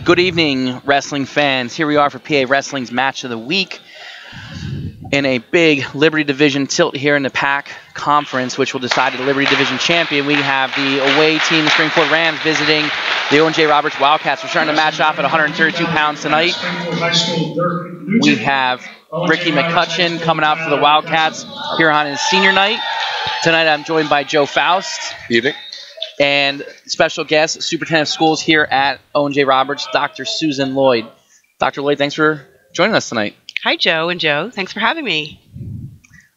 Good evening, wrestling fans. Here we are for PA Wrestling's Match of the Week in a big Liberty Division tilt here in the PAC Conference, which will decide the Liberty Division champion. We have the away team, the Springfield Rams, visiting the Owen J. Roberts Wildcats. We're starting to match off at 132 pounds tonight. We have Ricky McCutcheon coming out for the Wildcats here on his senior night. Tonight I'm joined by Joe Faust. Evening. And special guest, Superintendent of Schools here at Owen J. Roberts, Dr. Susan Lloyd. Dr. Lloyd, thanks for joining us tonight. Hi, Joe and Joe. Thanks for having me.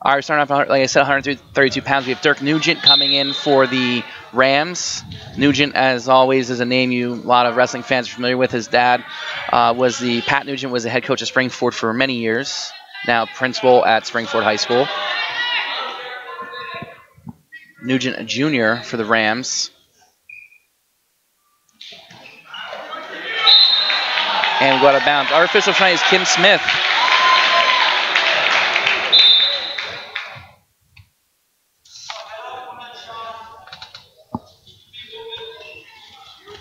All right, we're starting off, like I said, 132 pounds. We have Dirk Nugent coming in for the Rams. Nugent, as always, is a name a lot of wrestling fans are familiar with. His dad Pat Nugent was the head coach of Springford for many years, now principal at Springford High School. Nugent, a junior for the Rams. And we go out of bounds. Our official tonight is Kim Smith.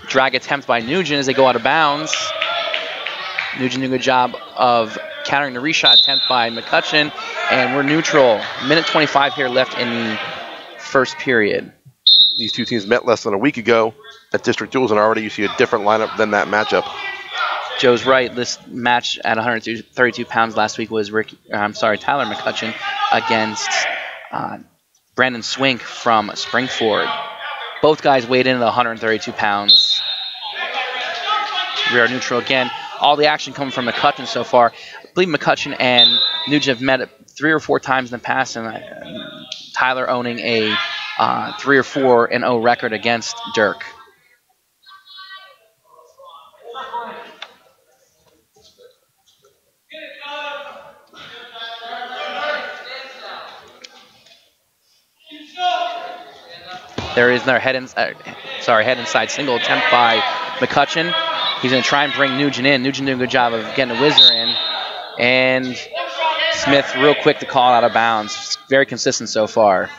Drag attempt by Nugent as they go out of bounds. Nugent doing a good job of countering the reshot attempt by McCutcheon. And we're neutral. Minute 25 here left in the first period. These two teams met less than a week ago at District Duels, and already you see a different lineup than that matchup. Joe's right. This match at 132 pounds last week was Tyler McCutcheon against Brandon Swink from Springford. Both guys weighed in at 132 pounds. We are neutral again. All the action coming from McCutcheon so far. I believe McCutcheon and Nugent have met 3 or 4 times in the past, and Tyler owning a 3 or 4-0 record against Dirk. There is another head inside single attempt by McCutcheon. He's going to try and bring Nugent in. Nugent doing a good job of getting the whizzer in. And Smith real quick to call out of bounds. Very consistent so far.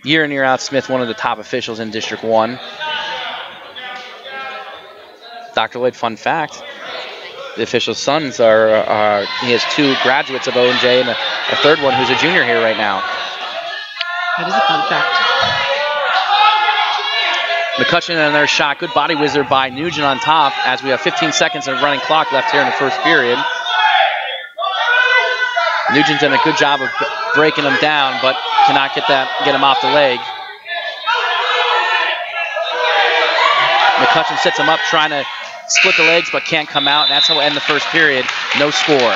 Year in, year out, Smith, one of the top officials in District 1. Dr. Lloyd, fun fact. The official's sons he has 2 graduates of Owen J and a third one who's a junior here right now. That is a fun fact. McCutcheon and another shot. Good body whizzer by Nugent on top as we have 15 seconds of running clock left here in the first period. Nugent's done a good job of breaking him down, but cannot get him off the leg. McCutcheon sets him up trying to split the legs, but can't come out, and that's how we'll end the first period. No score.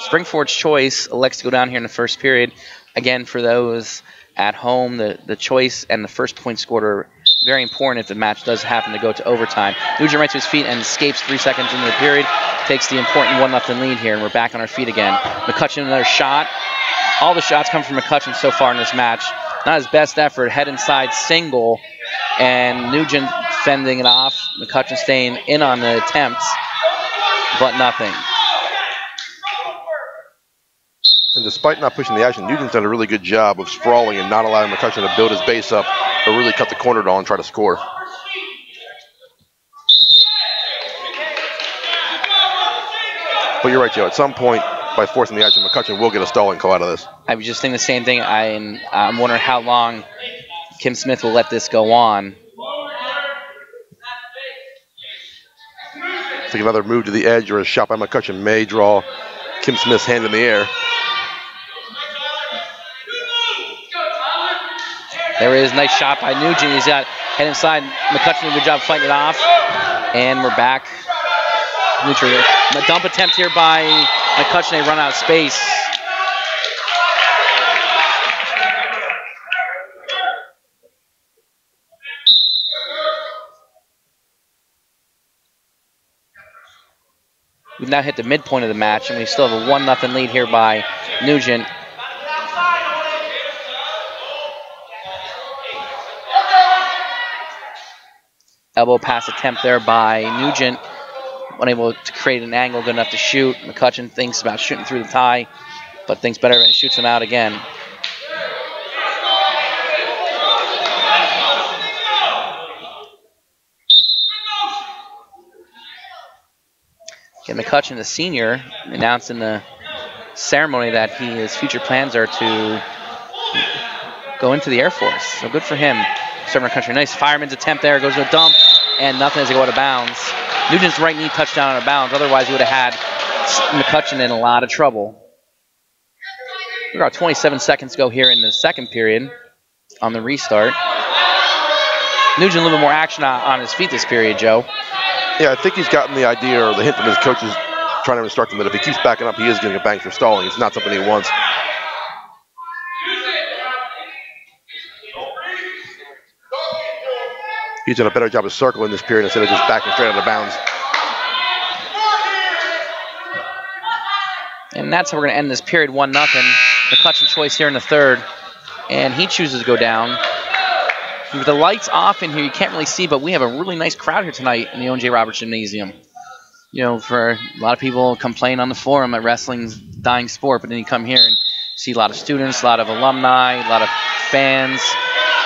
Springford's choice elects to go down here in the first period. Again, for those at home, the choice and the first point scored are very important if the match does happen to go to overtime. Nugent right to his feet and escapes 3 seconds into the period. Takes the important 1-0 lead here, and we're back on our feet again. McCutcheon another shot. All the shots come from McCutcheon so far in this match. Not his best effort. Head inside single, and Nugent fending it off. McCutcheon staying in on the attempts, but nothing. And despite not pushing the action, Nugent's done a really good job of sprawling and not allowing McCutcheon to build his base up or really cut the corner at all and try to score. But you're right, Joe. At some point, by forcing the action, McCutcheon will get a stalling call out of this. I was just thinking the same thing. I'm wondering how long Kim Smith will let this go on. I think another move to the edge or a shot by McCutcheon may draw Kim Smith's hand in the air. There is a nice shot by Nugent. He's got head inside. McCutcheon doing a good job fighting it off. And we're back. Neutral. A dump attempt here by McCutcheon. They run out of space. We've now hit the midpoint of the match, and we still have a 1-0 lead here by Nugent. Elbow pass attempt there by Nugent. unable to create an angle good enough to shoot. McCutcheon thinks about shooting through the tie, but thinks better and shoots him out again. Again, McCutcheon, the senior, announced in the ceremony that his future plans are to go into the Air Force. So good for him. Serving our country. Nice fireman's attempt there. Goes to a dump, and nothing as they go out of bounds. Nugent's right knee touchdown out of bounds. Otherwise, he would have had McCutcheon in a lot of trouble. We've got 27 seconds to go here in the second period on the restart. Nugent a little bit more action on his feet this period, Joe. Yeah, I think he's gotten the idea or the hint from his coaches trying to instruct him that if he keeps backing up, he is getting a bang for stalling. It's not something he wants. He's done a better job of circling this period instead of just backing straight out of bounds. And that's how we're going to end this period, 1-0. McCutcheon choice here in the third. And he chooses to go down. With the lights off in here, you can't really see, but we have a really nice crowd here tonight in the Owen J. Roberts Gymnasium. You know, for a lot of people complain on the forum that wrestling's dying sport, but then you come here and see a lot of students, a lot of alumni, a lot of fans,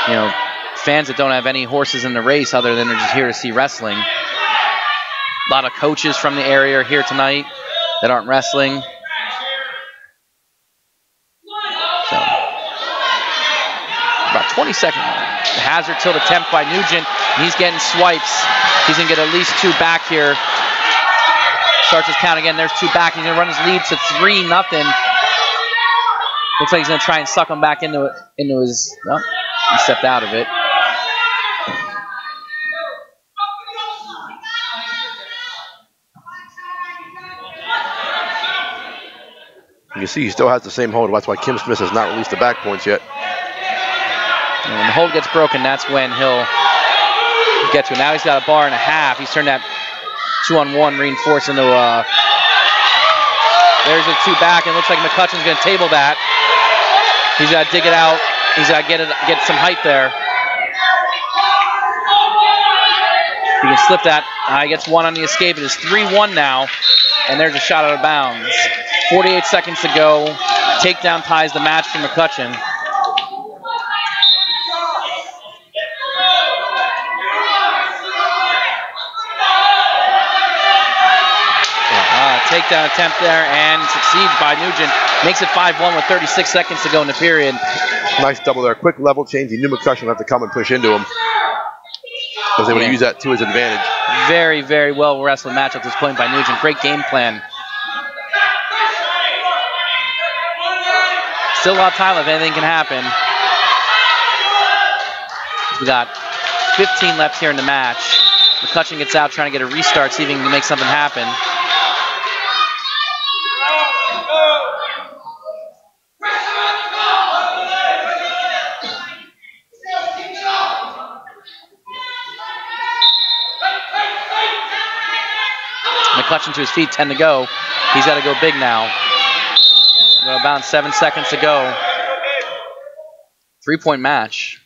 you know, fans that don't have any horses in the race other than they're just here to see wrestling. A lot of coaches from the area are here tonight that aren't wrestling. So, about 20 seconds. The hazard tilt attempt by Nugent. He's getting swipes. He's going to get at least 2 back here. Starts his count again. There's 2 back. He's going to run his lead to 3-0. Looks like he's going to try and suck him back into his... Well, he stepped out of it. You can see he still has the same hold. That's why Kim Smith has not released the back points yet. And when the hold gets broken, that's when he'll get to it. Now he's got a bar and a half. He's turned that 2-on-1 reinforced into a... There's a 2 back, and it looks like McCutcheon's going to table that. He's got to dig it out. He's got to get some height there. He can slip that. He gets 1 on the escape. It is 3-1 now, and there's a shot out of bounds. 48 seconds to go. Takedown ties the match for McCutcheon. Takedown attempt there and succeeds by Nugent. Makes it 5-1 with 36 seconds to go in the period. Nice double there. Quick level change. He knew McCutcheon would have to come and push into him. Was able to use that to his advantage. Very, very well wrestled match at this point by Nugent. Great game plan. Still a lot of time left. Anything can happen. We got 15 left here in the match. McCutcheon gets out trying to get a restart, see if he can make something happen. McCutcheon to his feet, 10 to go. He's got to go big now. About 7 seconds to go. 3-point match.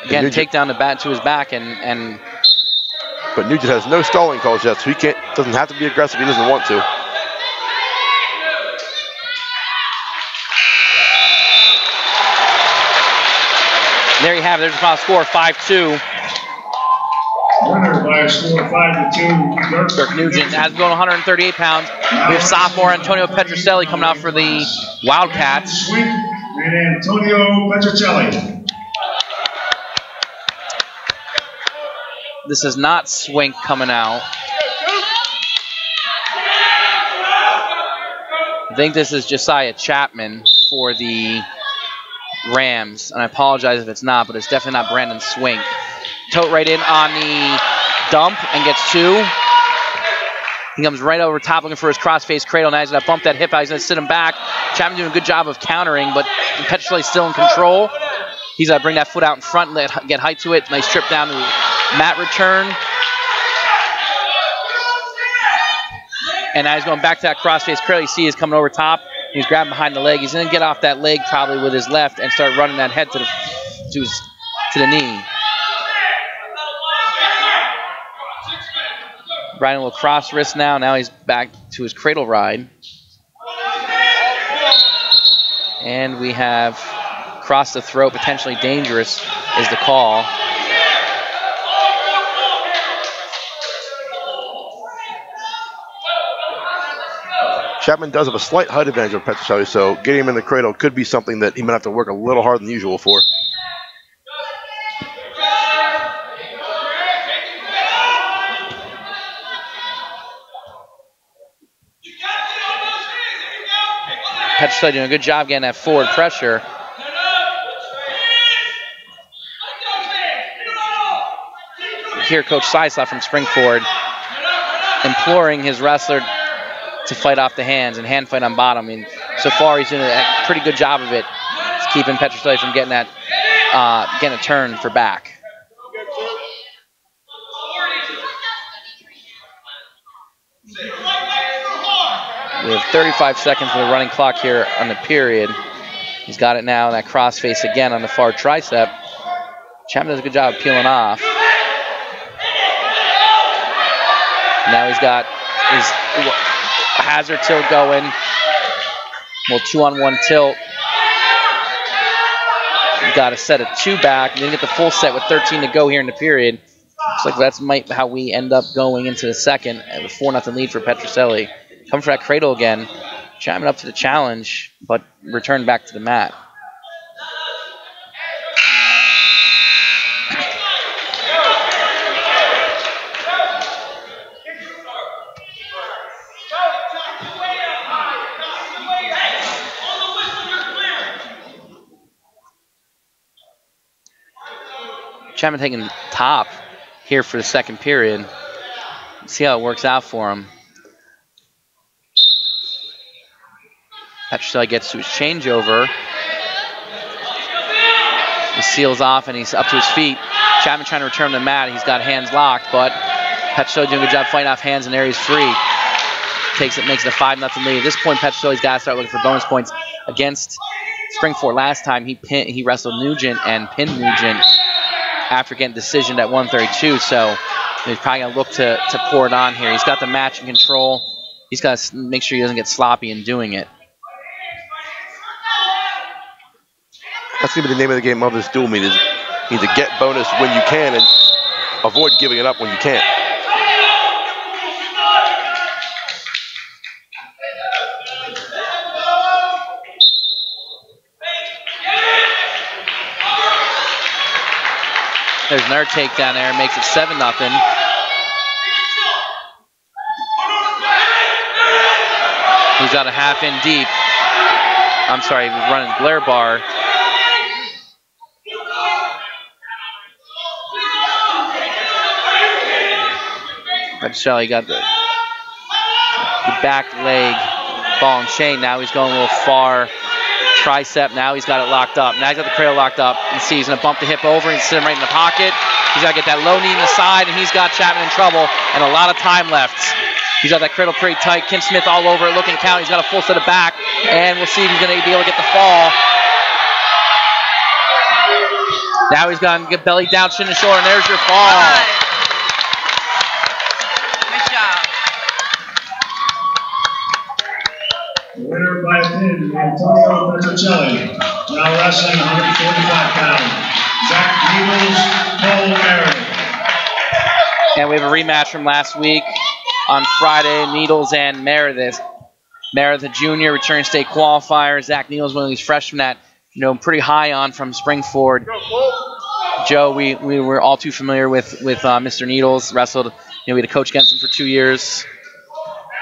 Again, take down the bat to his back and. But Nugent has no stalling calls yet, so he doesn't have to be aggressive. He doesn't want to. There you have it. There's the final score, 5-2. Winner by a score of 5-2. Dirk Nugent has going 138 pounds. We have sophomore Antonio Petrocelli coming out for the Wildcats. Swing and Antonio Petrocelli. This is not Swink coming out. I think this is Josiah Chapman for the Rams. And I apologize if it's not, but it's definitely not Brandon Swink. Tote right in on the dump and gets 2. He comes right over top looking for his cross-face cradle. Now he's going to bump that hip out. He's going to sit him back. Chapman doing a good job of countering, but Petrocelli's still in control. He's got to bring that foot out in front and get height to it. Nice trip down to mat return. And now he's going back to that cross-face cradle. You see he's coming over top. He's grabbing behind the leg. He's going to get off that leg probably with his left and start running that head to the knee. Riding a little cross wrist now. Now he's back to his cradle ride. And we have cross the throat, potentially dangerous is the call. Chapman does have a slight height advantage over Petrocelli, so getting him in the cradle could be something that he might have to work a little harder than usual for. Petrocelli doing a good job getting that forward pressure. Here, Coach Seislot from Springford imploring his wrestler to fight off the hands and hand fight on bottom. I mean, so far he's doing a pretty good job of it. It's keeping Petrocelli from getting that, getting a turn for back. We have 35 seconds of the running clock here on the period. He's got it now, that cross face again on the far tricep. Chapman does a good job of peeling off. Now he's got his hazard tilt going. Well, 2-on-1 tilt. He's got a set of 2 back. He didn't get the full set with 13 to go here in the period. Looks like that's how we end up going into the second. A 4-0 lead for Petrocelli. Coming for that cradle again. Chapman up to the challenge, but returned back to the mat. Chapman taking top here for the second period. Let's see how it works out for him. Petrocelli gets to his changeover. He seals off and he's up to his feet. Chapman trying to return to the mat. He's got hands locked, but Petrocelli doing a good job fighting off hands and there he's free. Makes it a 5-0 lead. At this point, Petrocelli's got to start looking for bonus points. Against Springford last time, he wrestled Nugent and pinned Nugent after getting decisioned at 132, so he's probably going to look to pour it on here. He's got the match in control. He's got to make sure he doesn't get sloppy in doing it. That's going to be the name of the game of this dual meet, is you need to get bonus when you can and avoid giving it up when you can't. There's another takedown there, makes it 7-0. He's got a half in deep. I'm sorry, he was running Blair bar. Petrocelli got the back leg ball and chain. Now he's going a little far. Tricep, now he's got it locked up. Now he's got the cradle locked up. You see he's going to bump the hip over. He's sitting right in the pocket. He's got to get that low knee in the side, and he's got Chapman in trouble, and a lot of time left. He's got that cradle pretty tight. Kim Smith all over it, looking count. He's got a full set of back, and we'll see if he's going to be able to get the fall. Now he's going to get belly down, chin and shoulder, and there's your fall. Nice job. Winner by pin, Antonio Petrocelli. Now wrestling 145 pounds. Zach Needles, Cole Meredith. And we have a rematch from last week on Friday, Needles and Meredith. Meredith, a junior, returning state qualifier. Zach Needles, one of these freshmen that, pretty high on from Springford. Joe, we were all too familiar with Mr. Needles. Wrestled, we had a coach against him for 2 years.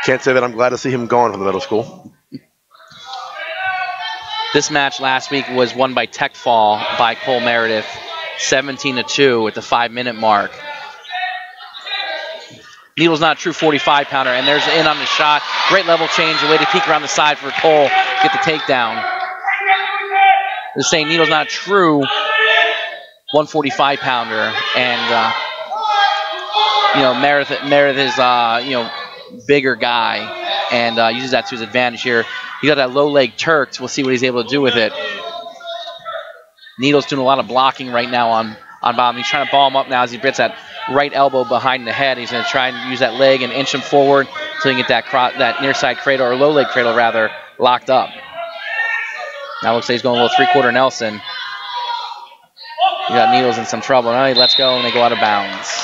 Can't say that I'm glad to see him gone from the middle school. This match last week was won by tech fall by Cole Meredith, 17-2 at the 5-minute mark. Needle's not a true 45-pounder, and there's in on the shot. Great level change, a way to peek around the side for Cole to get the takedown. They're saying Needle's not a true 145-pounder, and Meredith is bigger guy, and uses that to his advantage here. He got that low leg Turks. We'll see what he's able to do with it. Needle's doing a lot of blocking right now on bottom. He's trying to ball him up now as he gets that right elbow behind the head. He's going to try and use that leg and inch him forward until he can get that near side cradle, or low leg cradle rather, locked up. Now looks like he's going a little three-quarter Nelson. You got Needles in some trouble. Now he lets go and they go out of bounds.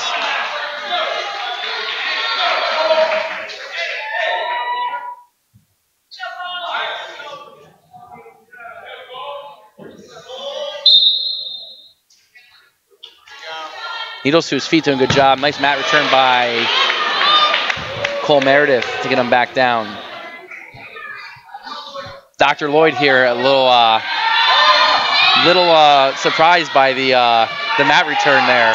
Needles to his feet doing a good job. Nice mat return by Cole Meredith to get him back down. Dr. Lloyd here, a little surprised by the mat return there.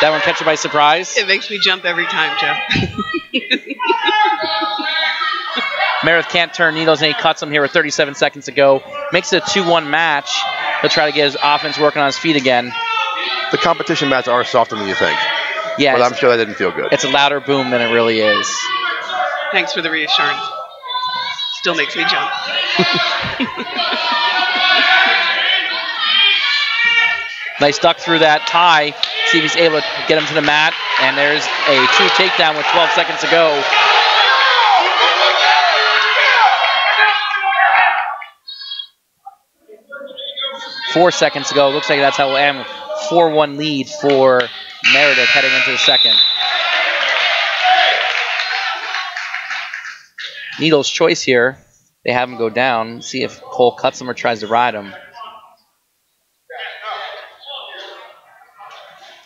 That one catch you by surprise? It makes me jump every time, Joe. Meredith can't turn Needles, and he cuts him here with 37 seconds to go. Makes it a 2-1 match. He'll try to get his offense working on his feet again. The competition mats are softer than you think. Yeah, but I'm sure that didn't feel good. It's a louder boom than it really is. Thanks for the reassurance. Still makes me jump. Nice duck through that tie. See if he's able to get him to the mat. And there's a true takedown with 12 seconds to go. Four seconds to go. Looks like that's how we'll end. 4-1 lead for Meredith heading into the second. Needles' choice here. They have him go down. See if Cole cuts him or tries to ride him.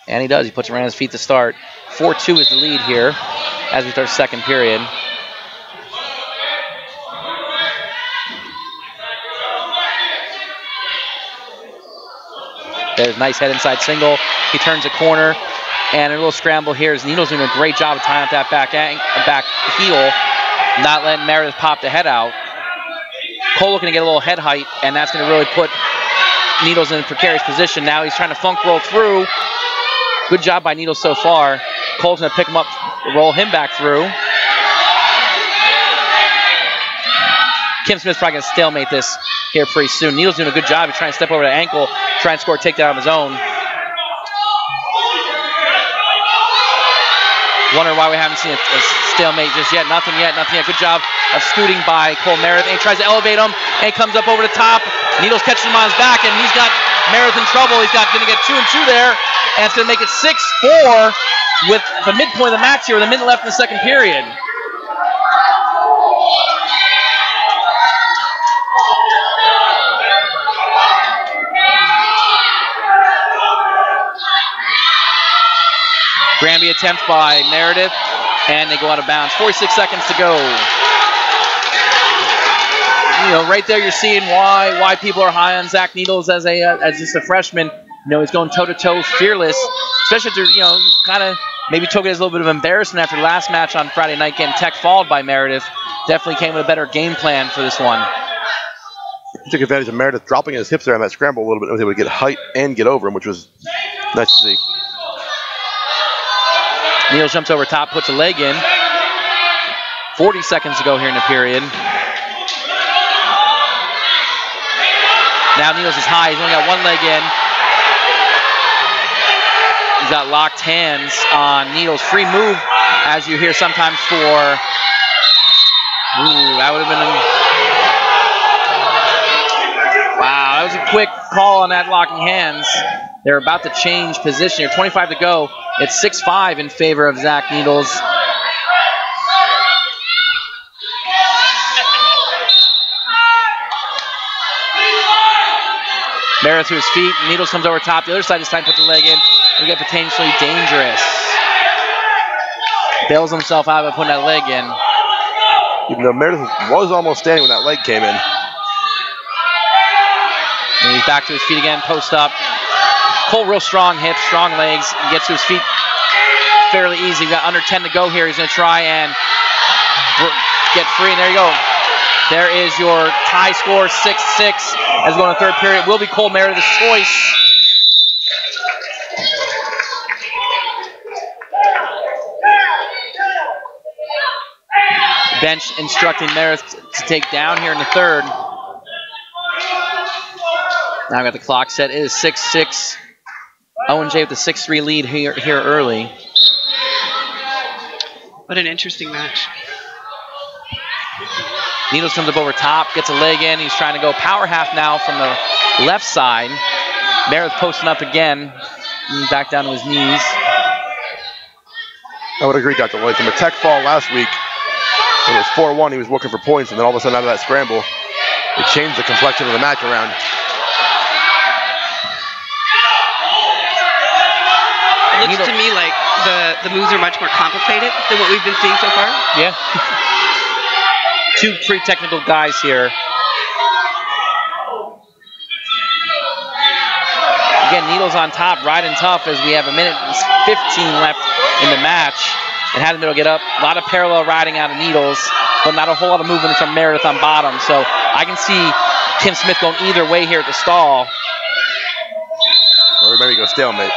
And he does. He puts him right on his feet to start. 4-2 is the lead here as we start second period. There's a nice head inside single. He turns a corner. And a little scramble here as Needles doing a great job of tying up that back heel, not letting Meredith pop the head out. Cole looking to get a little head height, and that's going to really put Needles in a precarious position. Now he's trying to funk roll through. Good job by Needles so far. Cole's going to pick him up, roll him back through. Kim Smith's probably going to stalemate this here pretty soon. Needles doing a good job. He's trying to step over the ankle, try and score a takedown of his own. Wonder why we haven't seen a stalemate just yet. Nothing yet. Good job of scooting by Cole Meredith. And he tries to elevate him, and he comes up over the top. Needles catches him on his back, and he's got Meredith in trouble. He's going to get 2 and 2 there, and it's going to make it 6-4 with the midpoint of the match here with a minute left in the second period. Granby attempt by Meredith, and they go out of bounds. 46 seconds to go. You know, right there you're seeing why people are high on Zach Needles as just a freshman. You know, he's going toe-to-toe, fearless, especially after, you know, kind of maybe took it as a little bit of embarrassment after the last match on Friday night, getting tech-fouled by Meredith. Definitely came with a better game plan for this one. He took advantage of Meredith dropping his hips there on that scramble a little bit, and was able to get height and get over him, which was nice to see. Needles jumps over top, puts a leg in. 40 seconds to go here in the period. Now Needles is high. He's only got one leg in. He's got locked hands on Needles. Free move, as you hear sometimes for... Ooh, that would have been... Wow, that was a quick call on that locking hands. They're about to change position here. 25 to go. It's 6-5 in favor of Zach Needles. Meredith to his feet. Needles comes over top. The other side this time puts the leg in. We get potentially dangerous. Bails himself out by putting that leg in. Even though Meredith was almost standing when that leg came in. And he's back to his feet again, post up. Cole, real strong hips, strong legs. He gets to his feet fairly easy. We've got under 10 to go here. He's going to try and get free, and there you go. There is your tie score, 6-6, as we go in the third period. It will be Cole Meredith's choice. Bench instructing Meredith to take down here in the third. Now I've got the clock set. It is 6-6 Owen J with the 6-3 lead here early. What an interesting match. Needles comes up over top, gets a leg in. He's trying to go power half now from the left side. Meredith posting up again, back down to his knees. I would agree, Dr. Lloyd. From a tech fall last week, when it was 4-1, he was looking for points, and then all of a sudden out of that scramble, it changed the complexion of the match around. It looks to me like the moves are much more complicated than what we've been seeing so far. Yeah. Two pretty technical guys here. Again, Needles on top, riding tough as we have a minute and 15 left in the match. And Haddon will get up. A lot of parallel riding out of Needles, but not a whole lot of movement from Meredith on bottom. So I can see Kim Smith going either way here at the stall. Or maybe go stalemate.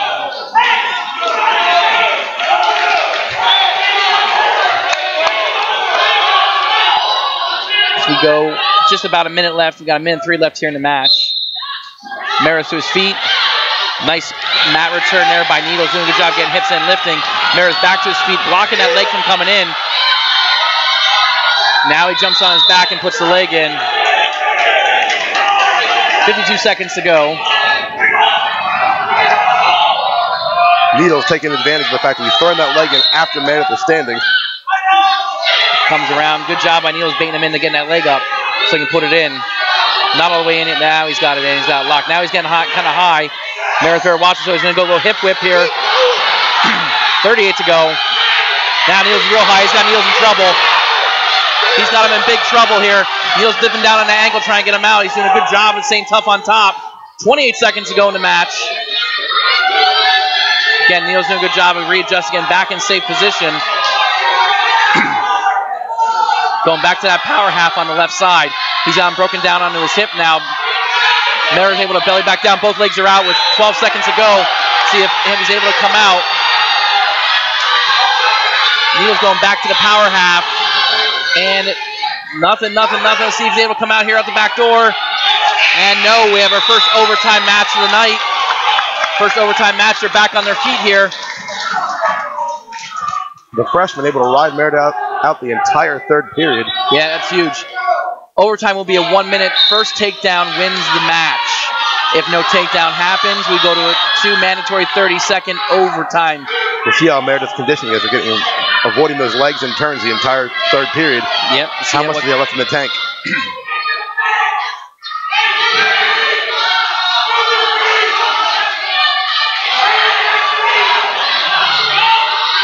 As we go just about a minute left. We've got a minute and 3 left here in the match. Meredith to his feet. Nice mat return there by Needles, doing a good job getting hips in, lifting. Meredith back to his feet, blocking that leg from coming in. Now he jumps on his back and puts the leg in. 52 seconds to go. Needles taking advantage of the fact that he's throwing that leg in after Meredith is standing. Comes around. Good job by Needles baiting him into getting that leg up so he can put it in. Not all the way in it. Now he's got it in. He's got it locked. Now he's getting hot, kind of high. Meredith better watch it, so he's going to go a little hip whip here. 38 to go. Now Needles is real high. He's got Needles in trouble. He's got him in big trouble here. Needles dipping down on the ankle trying to get him out. He's doing a good job of staying tough on top. 28 seconds to go in the match. Again, Needles doing a good job of readjusting and back in safe position. Going back to that power half on the left side. He's got him broken down onto his hip now. Meredith able to belly back down. Both legs are out with 12 seconds to go. See if he's able to come out. Needles going back to the power half. And nothing. Let's see if he's able to come out here out the back door. And no, we have our first overtime match of the night. First overtime match. They're back on their feet here. The freshman able to ride Meredith out the entire third period. Yeah, that's huge. Overtime will be a 1-minute. First takedown wins the match. If no takedown happens, we go to a 2 mandatory 30-second overtime. We'll see how Meredith's conditioning is. They're getting, avoiding those legs and turns the entire third period. Yep. How much do they have left in the tank?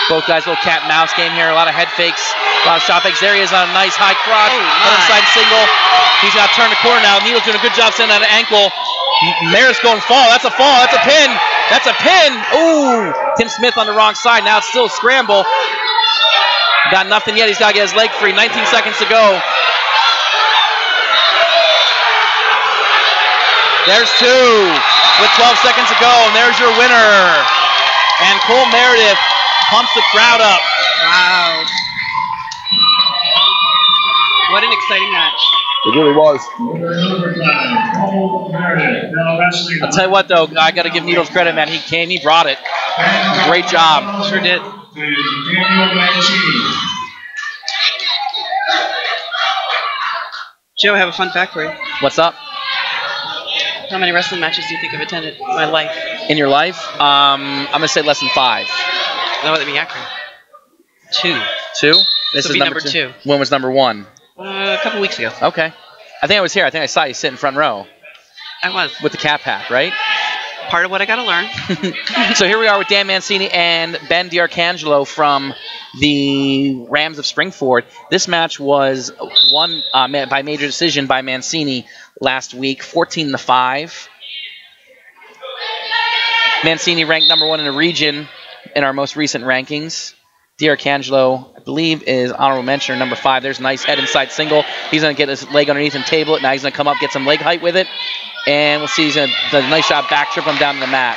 Both guys, little cat and mouse game here. A lot of head fakes, a lot of shot fakes. There he is on a nice high cross. Inside single. He's got to turn the corner now. Needles doing a good job sending out an ankle. Meredith's going fall. That's a fall. That's a pin. That's a pin. Ooh. Tim Smith on the wrong side. Now it's still a scramble. Got nothing yet. He's got to get his leg free. 19 seconds to go. There's 2 with 12 seconds to go. And there's your winner. And Cole Meredith pumps the crowd up. Wow. What an exciting match. It really was. I'll tell you what, though, I got to give Needles credit, man. He came, he brought it. Great job. Sure did. Joe, I have a fun fact for you. What's up? How many wrestling matches do you think I've attended in my life? In your life? I'm going to say less than 5. That would be accurate. 2. 2? This will is be number 2. When was number 1? A couple weeks ago. Okay. I think I was here. I think I saw you sit in front row. I was. With the cap hack, right? Part of what I got to learn. So here we are with Dan Mancini and Ben D'Arcangelo from the Rams of Springford. This match was won by major decision by Mancini last week, 14-5. Mancini ranked number 1 in the region in our most recent rankings. D'Arcangelo, I believe, is honorable mention, number 5. There's a nice head inside single. He's going to get his leg underneath and table it. Now he's going to come up, get some leg height with it. And we'll see, he's going to do a nice shot back, trip him down to the mat.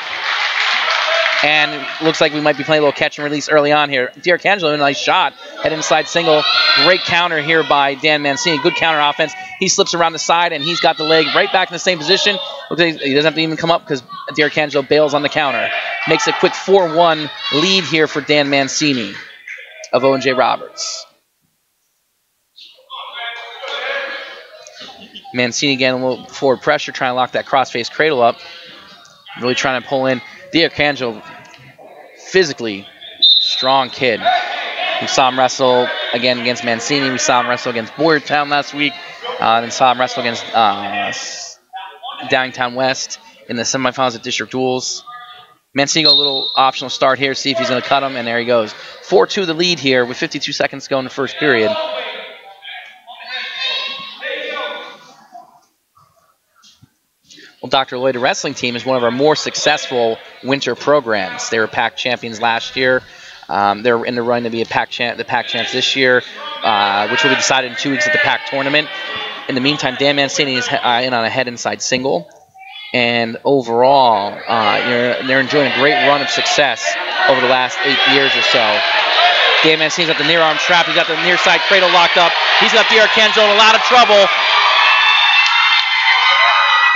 And it looks like we might be playing a little catch and release early on here. D'Arcangelo, a nice shot. Head inside single. Great counter here by Dan Mancini. Good counter offense. He slips around the side, and he's got the leg right back in the same position. Looks like he doesn't have to even come up because D'Arcangelo bails on the counter. makes a quick 4-1 lead here for Dan Mancini of Owen J. Roberts. Mancini getting a little forward pressure, trying to lock that cross-face cradle up. Really trying to pull in. D'Arcangelo, physically strong kid. We saw him wrestle again against Mancini. We saw him wrestle against Boyertown last week. Then saw him wrestle against Downingtown West in the semifinals at District Duels. Mancini got a little optional start here, see if he's going to cut him, and there he goes. 4-2 the lead here with 52 seconds to go in the first period. Well, Dr. Lloyd, the wrestling team, is one of our more successful winter programs. They were PAC champions last year. They're in the run to be the PAC champs this year, which will be decided in 2 weeks at the PAC tournament. In the meantime, Dan Mancini is in on a head inside single. And overall, they're enjoying a great run of success over the last 8 years or so. Dan Mancini's got the near arm trap. He's got the near side cradle locked up. He's got D'Arcangelo in a lot of trouble.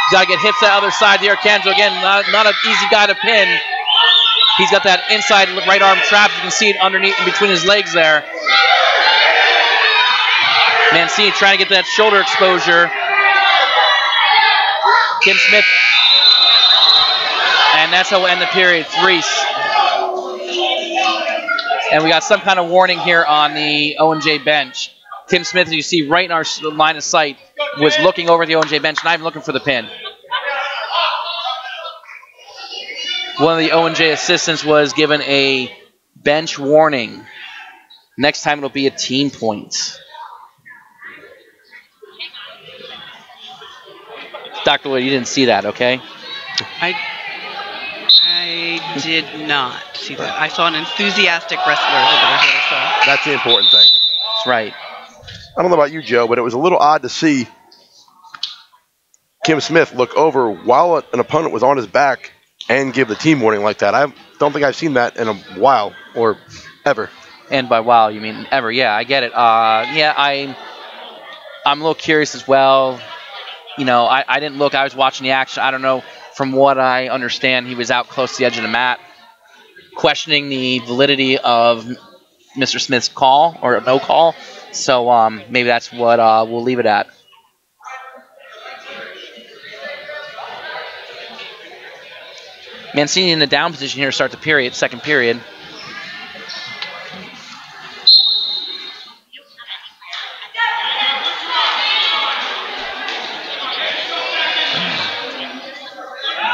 He's got to get hits to the other side. D'Arcangelo, again, not an easy guy to pin. He's got that inside right arm trap. You can see it underneath in between his legs there. Mancini trying to get that shoulder exposure. Tim Smith. And that's how we'll end the period. 3. And we got some kind of warning here on the Owen J bench. Tim Smith, as you see right in our line of sight, was looking over the Owen J bench, not even looking for the pin. One of the Owen J assistants was given a bench warning. Next time it'll be a team point. Dr. Lloyd, you didn't see that, okay? I did not see that. I saw an enthusiastic wrestler over there. That's the important thing. That's right. I don't know about you, Joe, but it was a little odd to see Kim Smith look over while an opponent was on his back and give the team warning like that. I don't think I've seen that in a while or ever. And by while, you mean ever. Yeah, I get it. I'm a little curious as well. You know, I didn't look. I was watching the action. I don't know. From what I understand, he was out close to the edge of the mat, questioning the validity of Mr. Smith's call or no call. So maybe that's what we'll leave it at. Mancini in the down position here to start the period, second period.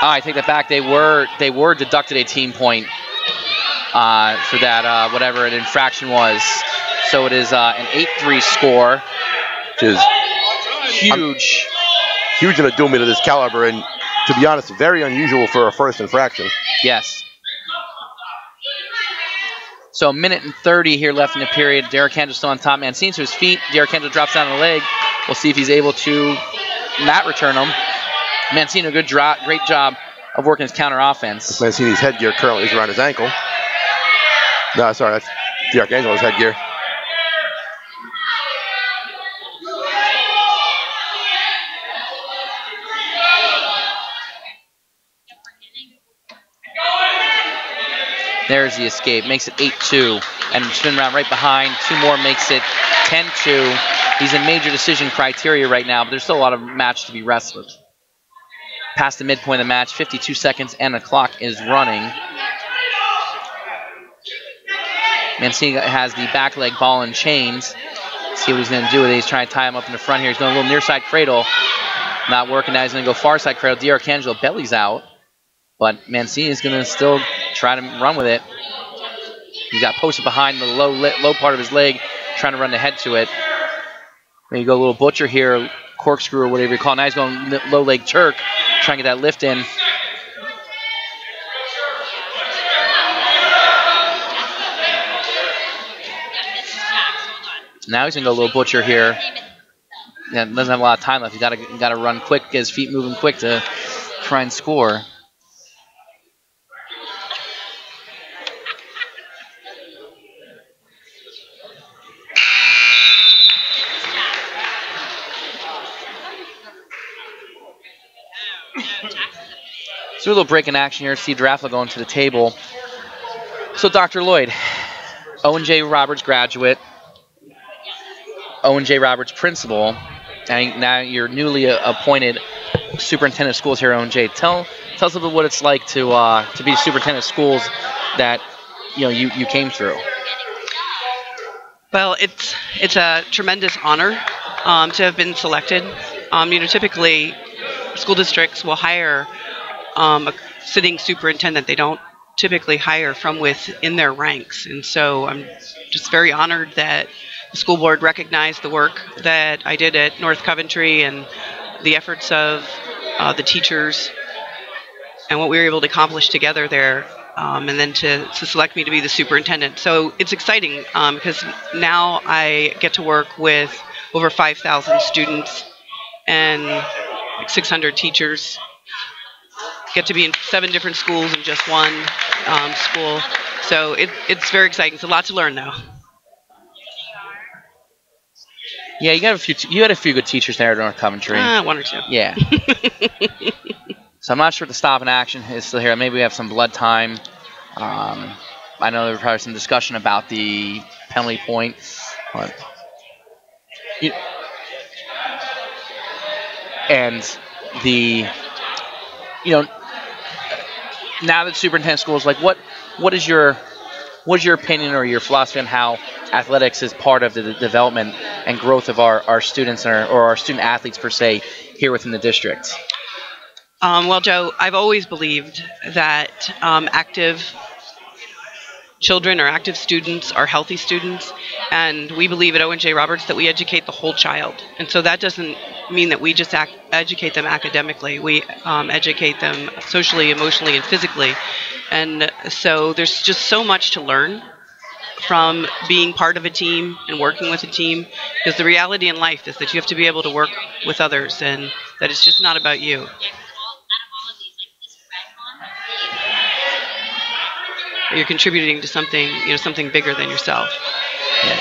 I take that back. They were deducted a team point for that whatever an infraction was. So it is an 8-3 score, which is huge. Huge in a dual meet of this caliber, and to be honest, very unusual for a first infraction. Yes. So a minute and 30 here left in the period. D'Arcangelo still on top. Mancini to his feet. D'Arcangelo drops down the leg. We'll see if he's able to not return him. Mancini, great job of working his counter offense. Mancini's headgear currently is around his ankle. No, sorry, that's D'Arcangelo's headgear. There's the escape. Makes it 8-2. And spin around right behind. 2 more makes it 10-2. He's in major decision criteria right now, but there's still a lot of match to be wrestled. Past the midpoint of the match, 52 seconds, and the clock is running. Mancini has the back leg ball and chains. See what he's going to do with it. He's trying to tie him up in the front here. He's going a little near side cradle. Not working now. He's going to go far side cradle. D'Arcangelo bellies out. But Mancini is going to still try to run with it. He's got posted behind the low part of his leg, trying to run the head to it. Maybe go a little butcher here, corkscrew or whatever you call it. Now he's going low leg Turk, trying to get that lift in. Now he's going to go a little butcher here. Yeah, doesn't have a lot of time left. He's got to run quick, get his feet moving quick to try and score. So So a little break in action here. Steve Raffler going to the table. So Dr. Lloyd, Owen J. Roberts graduate, Owen J. Roberts principal, and now you're newly appointed superintendent of schools here at Owen J. Tell us a little bit what it's like to be superintendent of schools that you came through. Well, it's a tremendous honor to have been selected. Typically school districts will hire a sitting superintendent. They don't typically hire from within their ranks, and so I'm just very honored that the school board recognized the work that I did at North Coventry and the efforts of the teachers and what we were able to accomplish together there, and then to select me to be the superintendent. So it's exciting because now I get to work with over 5,000 students and 600 teachers. Get to be in 7 different schools in just one school. So it's very exciting. It's a lot to learn, though. Yeah, you had a few good teachers there at North Coventry. 1 or 2. Yeah. So I'm not sure if the stop in action is still here. Maybe we have some blood time. I know there was probably some discussion about the penalty point. But and the, now that superintendent schools, like what is your opinion or your philosophy on how athletics is part of the development and growth of our students or our student athletes per se here within the district? Well, Joe, I've always believed that active children or active students are healthy students, and we believe at Owen J. Roberts that we educate the whole child. And so that doesn't mean that we just educate them academically. We educate them socially, emotionally, and physically. And so there's just so much to learn from being part of a team and working with a team, because the reality in life is that you have to be able to work with others and that it's just not about you. You're contributing to something, something bigger than yourself. Yeah.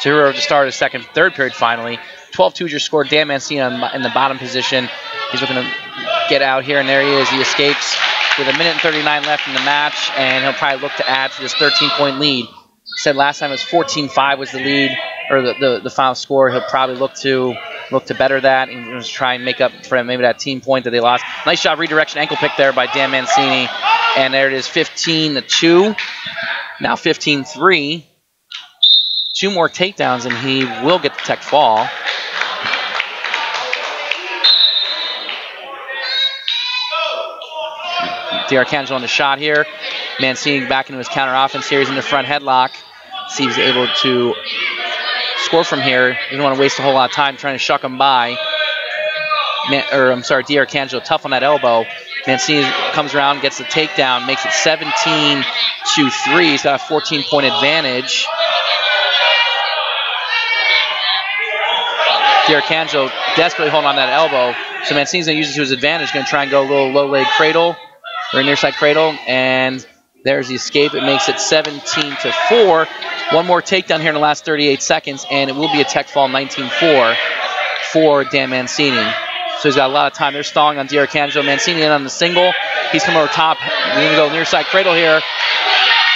So here we're at the start of the third period finally. 12-2 is your score. Dan Mancini in the bottom position. He's looking to get out here, and there he is. He escapes with 1:39 left in the match, and he'll probably look to add to this 13-point lead. Said last time it was 14-5 was the lead, or the final score. He'll probably look to better that and just try and make up for maybe that team point that they lost. Nice job, redirection ankle pick there by Dan Mancini. And there it is, 15-2. Now 15-3. 2 more takedowns, and he will get the tech fall. D'Arcangelo on the shot here. Mancini back into his counter offense here. He's in the front headlock. See if he's able to score from here. He doesn't want to waste a whole lot of time trying to shuck him by. D'Arcangelo tough on that elbow. Mancini comes around, gets the takedown, makes it 17-3. He's got a 14-point advantage. D'Arcangelo desperately holding on that elbow. So Mancini's going to use it to his advantage. Going to try and go a little low leg cradle or near side cradle. And there's the escape. It makes it 17-4. One more takedown here in the last 38 seconds, and it will be a tech fall 19-4 for Dan Mancini. So he's got a lot of time. They're stalling on D'Arcangelo. Mancini in on the single. He's coming over top. We're going to go near side cradle here.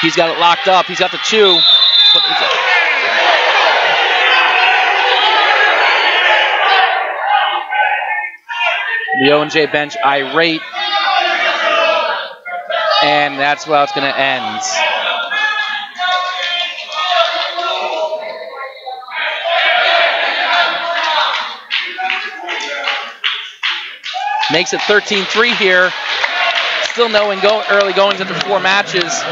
He's got it locked up. He's got the 2. The Owen J bench irate. And that's where it's going to end. Makes it 13-3 here. Still no early goings into 4 matches.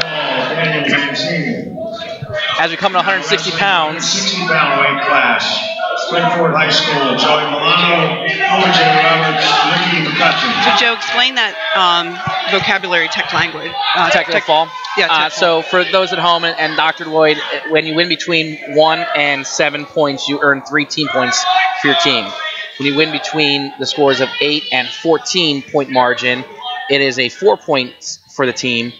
As we come to 160 pounds. 60-pound weight class. Springford High School, Joey Milano, Owen J. Roberts, Ricky McCutcheon. So, Joe, explain that vocabulary tech language. Tech fall? Yeah, so for those at home and Dr. Lloyd, when you win between 1 and 7 points, you earn 3 team points for your team. When you win between the scores of 8 and 14-point margin, it is a 4 points for the team.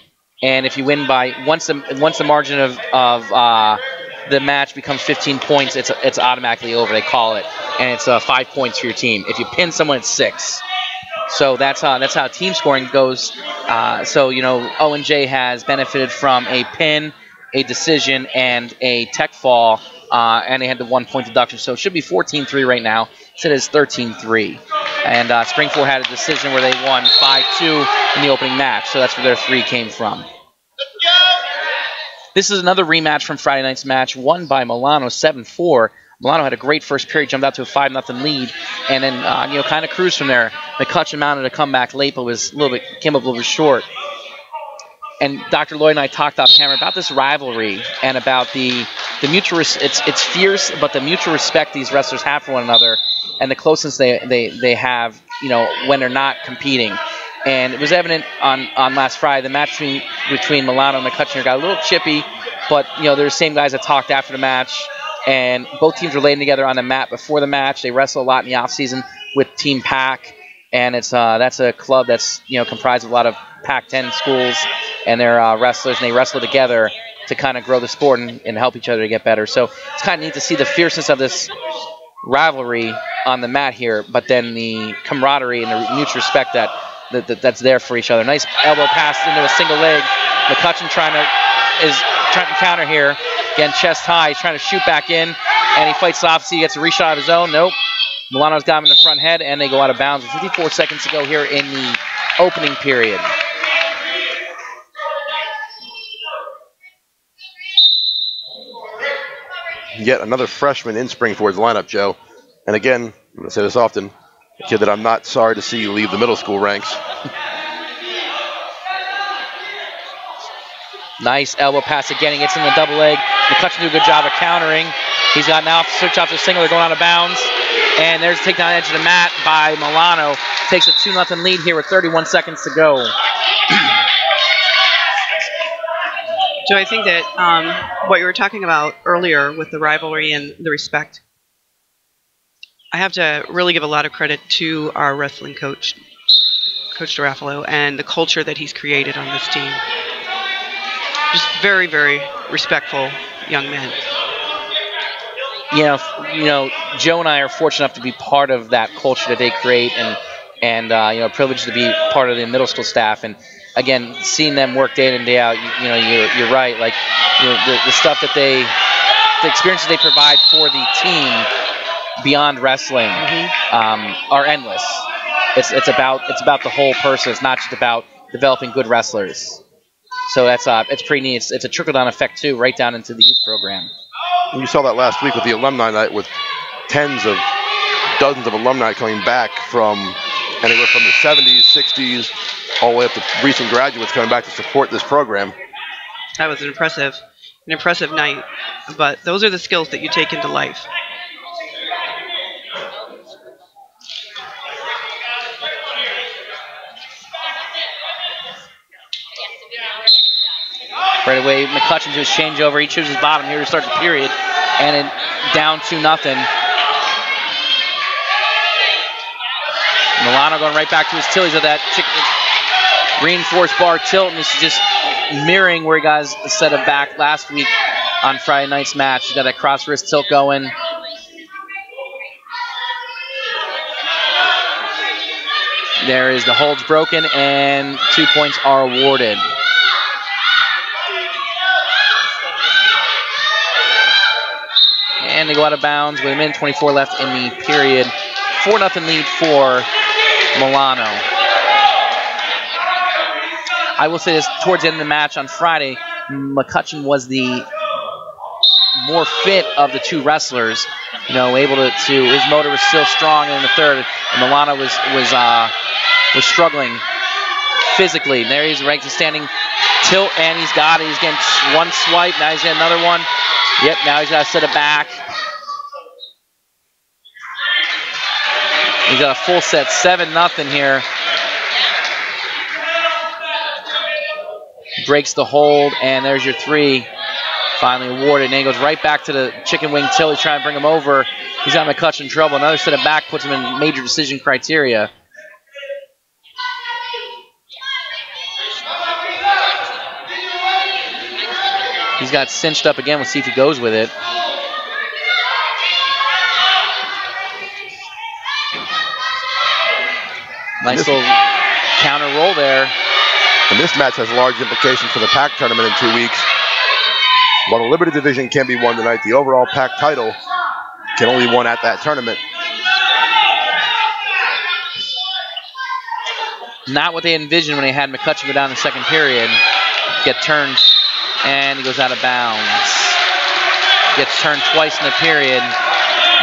And if you win by once the margin of the match becomes 15 points, it's automatically over, they call it. And it's 5 points for your team. If you pin someone, it's 6. So that's how team scoring goes. So, Owen J has benefited from a pin, a decision, and a tech fall, and they had the 1-point deduction. So it should be 14-3 right now. Instead, it's 13-3. And Springford had a decision where they won 5-2 in the opening match. So that's where their 3 came from. This is another rematch from Friday night's match, won by Milano 7-4. Milano had a great first period, jumped out to a 5-0 lead, and then kind of cruised from there. McCutcheon mounted a comeback late, but came up a little bit short. And Dr. Lloyd and I talked off camera about this rivalry and about the mutual. It's fierce, but the mutual respect these wrestlers have for one another, and the closeness they have, when they're not competing. And it was evident on last Friday. The match between Milano and McCutcheon got a little chippy, but they're the same guys that talked after the match. And both teams were laying together on the mat before the match. They wrestle a lot in the off season with Team PAC, and that's a club that's comprised of a lot of PAC-10 schools and their wrestlers, and they wrestle together to kind of grow the sport and help each other to get better. So it's kind of neat to see the fierceness of this rivalry on the mat here, but then the camaraderie and the mutual respect that's there for each other. Nice elbow pass into a single leg. McCutcheon trying to counter here. Again, chest high. He's trying to shoot back in, and he fights off. See, he gets a reshot of his own. Nope. Milano's got him in the front head, and they go out of bounds with 54 seconds to go here in the opening period. Yet another freshman in Springford's lineup, Joe. And again, I'm going to say this often, a kid that I'm not sorry to see leave the middle school ranks. Nice elbow pass again. He gets in the double leg. McCutcheon do a good job of countering. He's got now switch off to single. They're going out of bounds. And there's a takedown edge of the mat by Milano. Takes a 2-0 lead here with 31 seconds to go. Joe, I think that what you were talking about earlier with the rivalry and the respect, I have to really give a lot of credit to our wrestling coach, Coach DeRaffalo, and the culture that he's created on this team. Just very, very respectful young men. Joe and I are fortunate enough to be part of that culture that they create, and privileged to be part of the middle school staff. And again, seeing them work day in and day out, you're right. Like the stuff that the experiences they provide for the team beyond wrestling are endless. It's about the whole person. It's not just about developing good wrestlers. So it's pretty neat. It's a trickle-down effect, too, right down into the youth program. And you saw that last week with the alumni night with dozens of alumni coming back from anywhere from the 70s, 60s, all the way up to recent graduates coming back to support this program. That was an impressive night. But those are the skills that you take into life. Right away, McCutcheon to his changeover. He chooses bottom here to start the period. And it down 2-0. Milano going right back to his tilt. He's at that reinforced bar tilt, and this is just mirroring where he got a set of back last week on Friday night's match. He's got that cross wrist tilt going. There is the holds broken, and 2 points are awarded. And they go out of bounds with a minute 24 left in the period. 4-0 lead for Milano. I will say this, towards the end of the match on Friday, McCutcheon was the more fit of the two wrestlers. Able to his motor was still strong in the third, and Milano was struggling physically. There he's right to standing tilt, and he's got it. He's getting one swipe. Now he's getting another one. Yep, now he's got to set it back. He's got a full set, 7-0 here. Breaks the hold, and there's your 3. Finally awarded, and then he goes right back to the chicken wing tilt. He's trying to bring him over. He's got McCutcheon trouble. Another set of back puts him in major decision criteria. He's got cinched up again. We'll see if he goes with it. Nice little counter roll there. And this match has large implications for the PAC tournament in 2 weeks. While the Liberty Division can be won tonight, the overall PAC title can only be won at that tournament. Not what they envisioned when they had McCutcheon go down in the second period. Get turned, and he goes out of bounds. Gets turned twice in the period.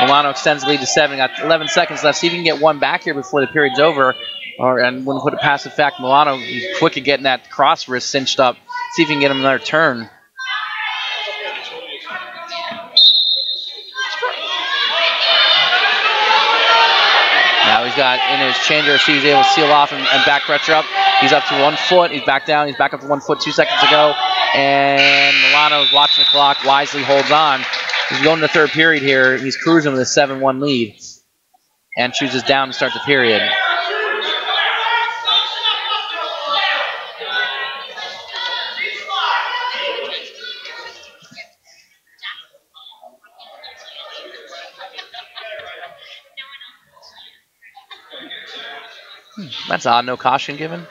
Milano extends the lead to 7. Got 11 seconds left. See if he can get one back here before the period's over. And wouldn't put it past the fact Milano, he's quick at getting that cross wrist cinched up. See if he can get him another turn. Now he's got in his changer, see he's able to seal off and back pressure up. He's up to 1 foot. He's back down. He's back up to 1 foot 2 seconds ago. And Milano's watching the clock, wisely holds on. He's going to the third period here. He's cruising with a 7-1 lead and chooses down to start the period. That's odd, no caution given.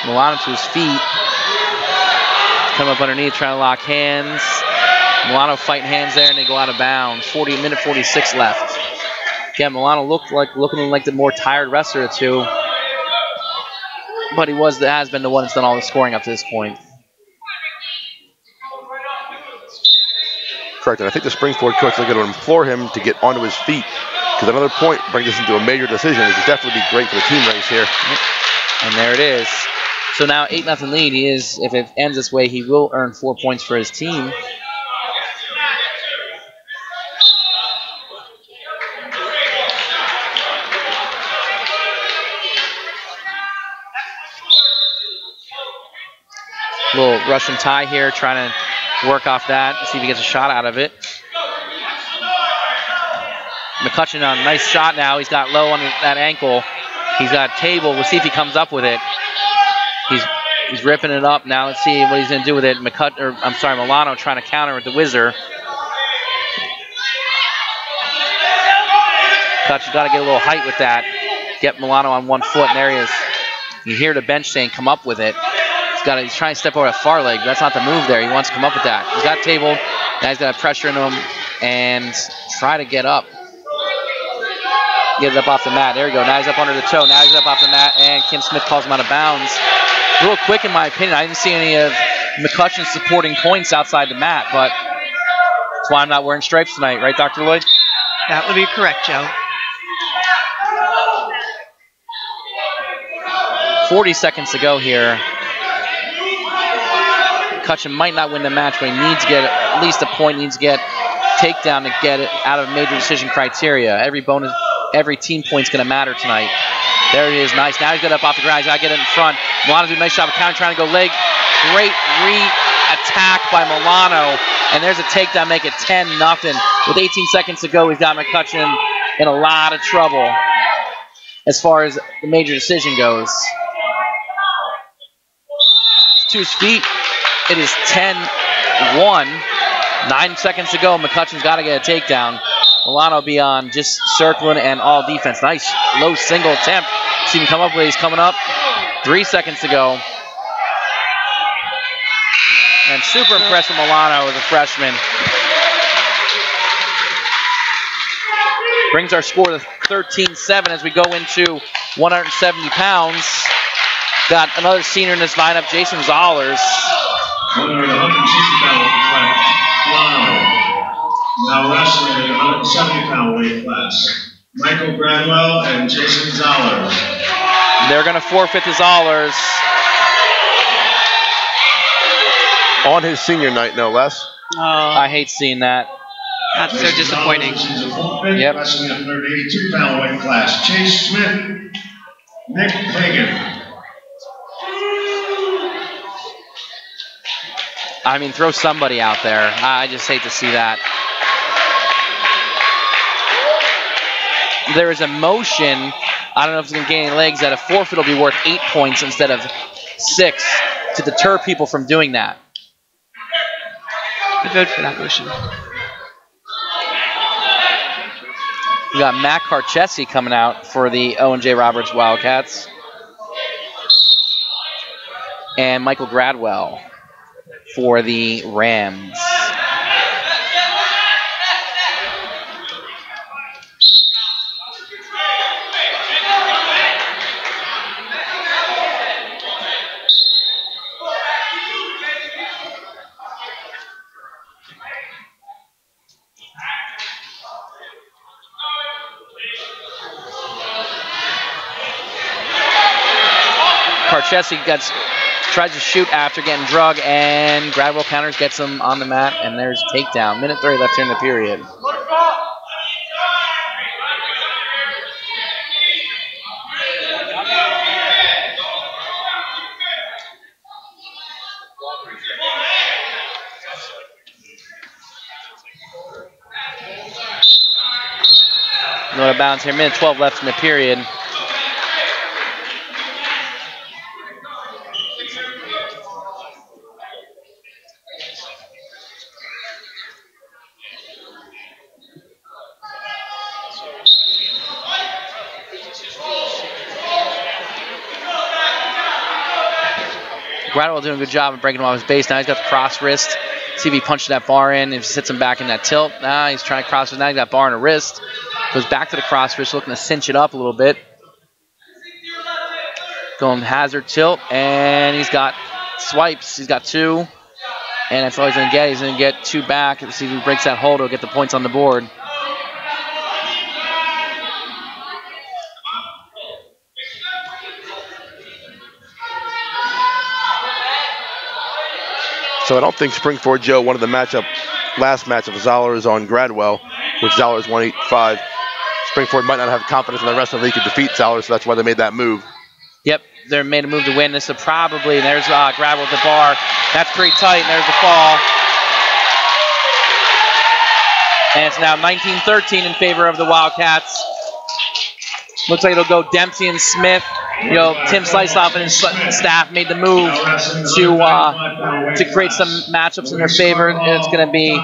Milano to his feet. Come up underneath, trying to lock hands. Milano fighting hands there, and they go out of bounds. 40-minute 46 left. Again, Milano looking like the more tired wrestler of the two. But he has been the one that's done all the scoring up to this point. Correct, and I think the Springford coach is going to implore him to get onto his feet, because another point brings us into a major decision, which would definitely be great for the team race here. And there it is. So now 8-0 lead. He is, if it ends this way, he will earn 4 points for his team. Little Russian tie here, trying to work off that, see if he gets a shot out of it. McCutcheon on a nice shot now. He's got low on that ankle. He's got a table. We'll see if he comes up with it. He's ripping it up now. Let's see what he's going to do with it. Milano trying to counter with the whizzer. McCutcheon got to get a little height with that. Get Milano on 1 foot, and there he is. You hear the bench saying, "Come up with it." He's trying to step over that far leg. That's not the move there. He wants to come up with that. He's got table. Now he's got pressure into him and try to get up. Get it up off the mat. There we go. Now he's up under the toe. Now he's up off the mat, and Kim Smith calls him out of bounds. A little quick, in my opinion. I didn't see any of McCutcheon's supporting points outside the mat, but that's why I'm not wearing stripes tonight. Right, Dr. Lloyd? That would be correct, Joe. 40 seconds to go here. McCutcheon might not win the match, but he needs to get at least a point. Needs to get takedown to get it out of major decision criteria. Every team point's going to matter tonight. There it is, nice. Now he's got up off the ground. He's got to get it in front. Milano doing a nice job of counter, trying to go leg. Great re-attack by Milano, and there's a takedown, make it 10-0. With 18 seconds to go, we've got McCutcheon in a lot of trouble as far as the major decision goes. To his feet. It is 10-1. 9 seconds to go. McCutcheon's got to get a takedown. Milano be on just circling and all defense. Nice low single attempt. See him come up with it. He's coming up. 3 seconds to go. And super impressed with Milano as a freshman. Brings our score to 13-7 as we go into 170 pounds. Got another senior in this lineup, Jason Zollers. Winner at 160-pound weight class. Wow. Now wrestling at 170-pound weight class. Michael Bradwell and Jason Zollers. They're going to forfeit the Zollers. On his senior night, no less. Oh, I hate seeing that. that's so disappointing. Yep. Wrestling at 182-pound weight class. Chase Smith, Nick Hagan. I mean, throw somebody out there. I just hate to see that. There is a motion, I don't know if it's going to gain any legs, that a forfeit will be worth 8 points instead of 6 to deter people from doing that. I vote for that motion. We got Matt Carchesi coming out for the Owen J. Roberts Wildcats. And Michael Gradwell for the Rams. Carchesi tries to shoot after getting drugged, and Gradwell counters, gets him on the mat, and there's a takedown. Minute 30 left here in the period. Going out of bounds here. Minute 12 left in the period. Gradwell doing a good job of breaking him off his base. Now he's got the cross wrist. See if he punches that bar in, if he sits him back in that tilt. Nah, he's trying to cross wrist. Now he's got bar in a wrist. Goes back to the cross wrist, looking to cinch it up a little bit. Going hazard tilt, and he's got swipes. He's got 2, and that's all he's going to get. He's going to get 2 back. See if he breaks that hold, he'll get the points on the board. So I don't think Springford Joe wanted the last matchup of Zollers on Gradwell, which Zollers 185. Springford might not have confidence in the rest of the league to defeat Zollers, so that's why they made that move. Yep, they made a move to win. This is probably, and there's Gradwell at the bar. That's pretty tight, and there's the fall. And it's now 19-13 in favor of the Wildcats. Looks like it'll go Dempsey and Smith. You know, Tim Sliceoff and his staff made the move to create some matchups in their favor. And it's going to be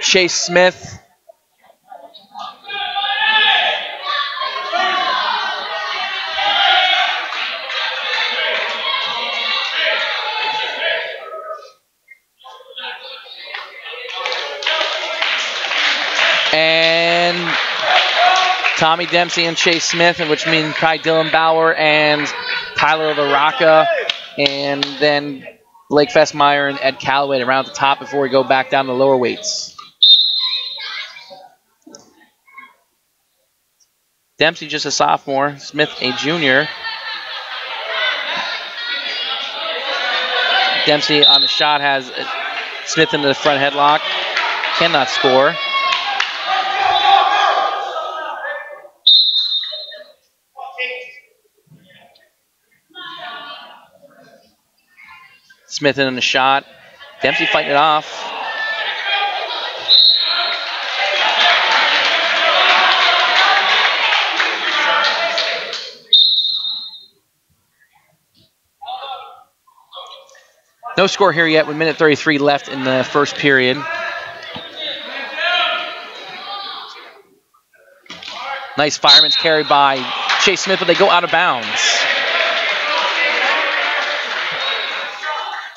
Chase Smith. And Tommy Dempsey and Chase Smith, which means probably Dylan Bauer and Tyler LaRocca, and then Blake Fessmeyer and Ed Calloway to round the top before we go back down to the lower weights. Dempsey just a sophomore, Smith a junior. Dempsey on the shot has Smith into the front headlock, cannot score. Smith in the shot. Dempsey fighting it off. No score here yet with minute 33 left in the first period. Nice fireman's carry by Chase Smith, but they go out of bounds.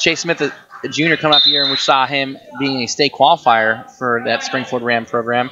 Chase Smith, a junior coming off the year in which saw him being a state qualifier for that Springfield Ram program.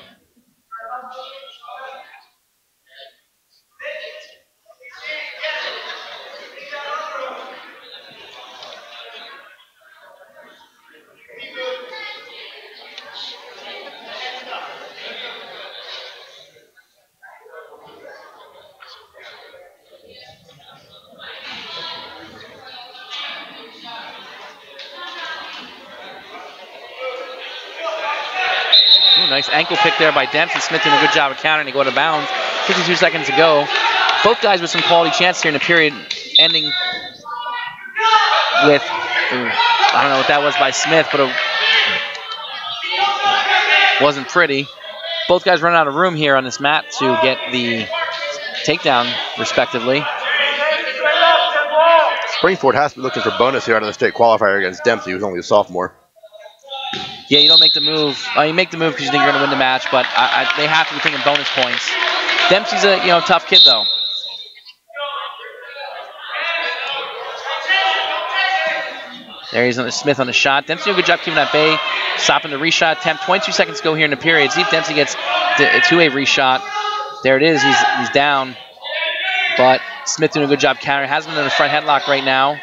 Nice ankle pick there by Dempsey. Smith doing a good job of countering to go out of bounds. 52 seconds to go. Both guys with some quality chances here in the period, ending with, I don't know what that was by Smith, but it wasn't pretty. Both guys running out of room here on this mat to get the takedown, respectively. Springford has to be looking for bonus here out of the state qualifier against Dempsey, who's only a sophomore. Yeah, you don't make the move. You make the move because you think you're going to win the match, but they have to be thinking bonus points. Dempsey's a tough kid though. There he's on the Smith on the shot. Dempsey doing a good job keeping that bay, stopping the reshot attempt. 22 seconds to go here in the period. See if Dempsey gets a two-way reshot. There it is. He's down, but Smith doing a good job countering. Has him in the front headlock right now.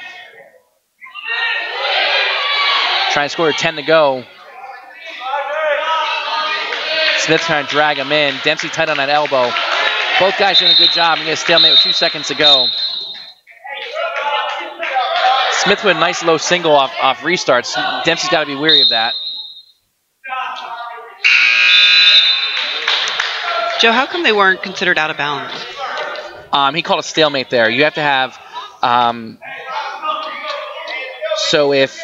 Trying to score 10 to go. Smith trying to drag him in. Dempsey tight on that elbow. Both guys doing a good job. We get a stalemate with 2 seconds to go. Smith with a nice low single off restarts. Dempsey's got to be weary of that. Joe, how come they weren't considered out of bounds? He called a stalemate there. You have to have. So if.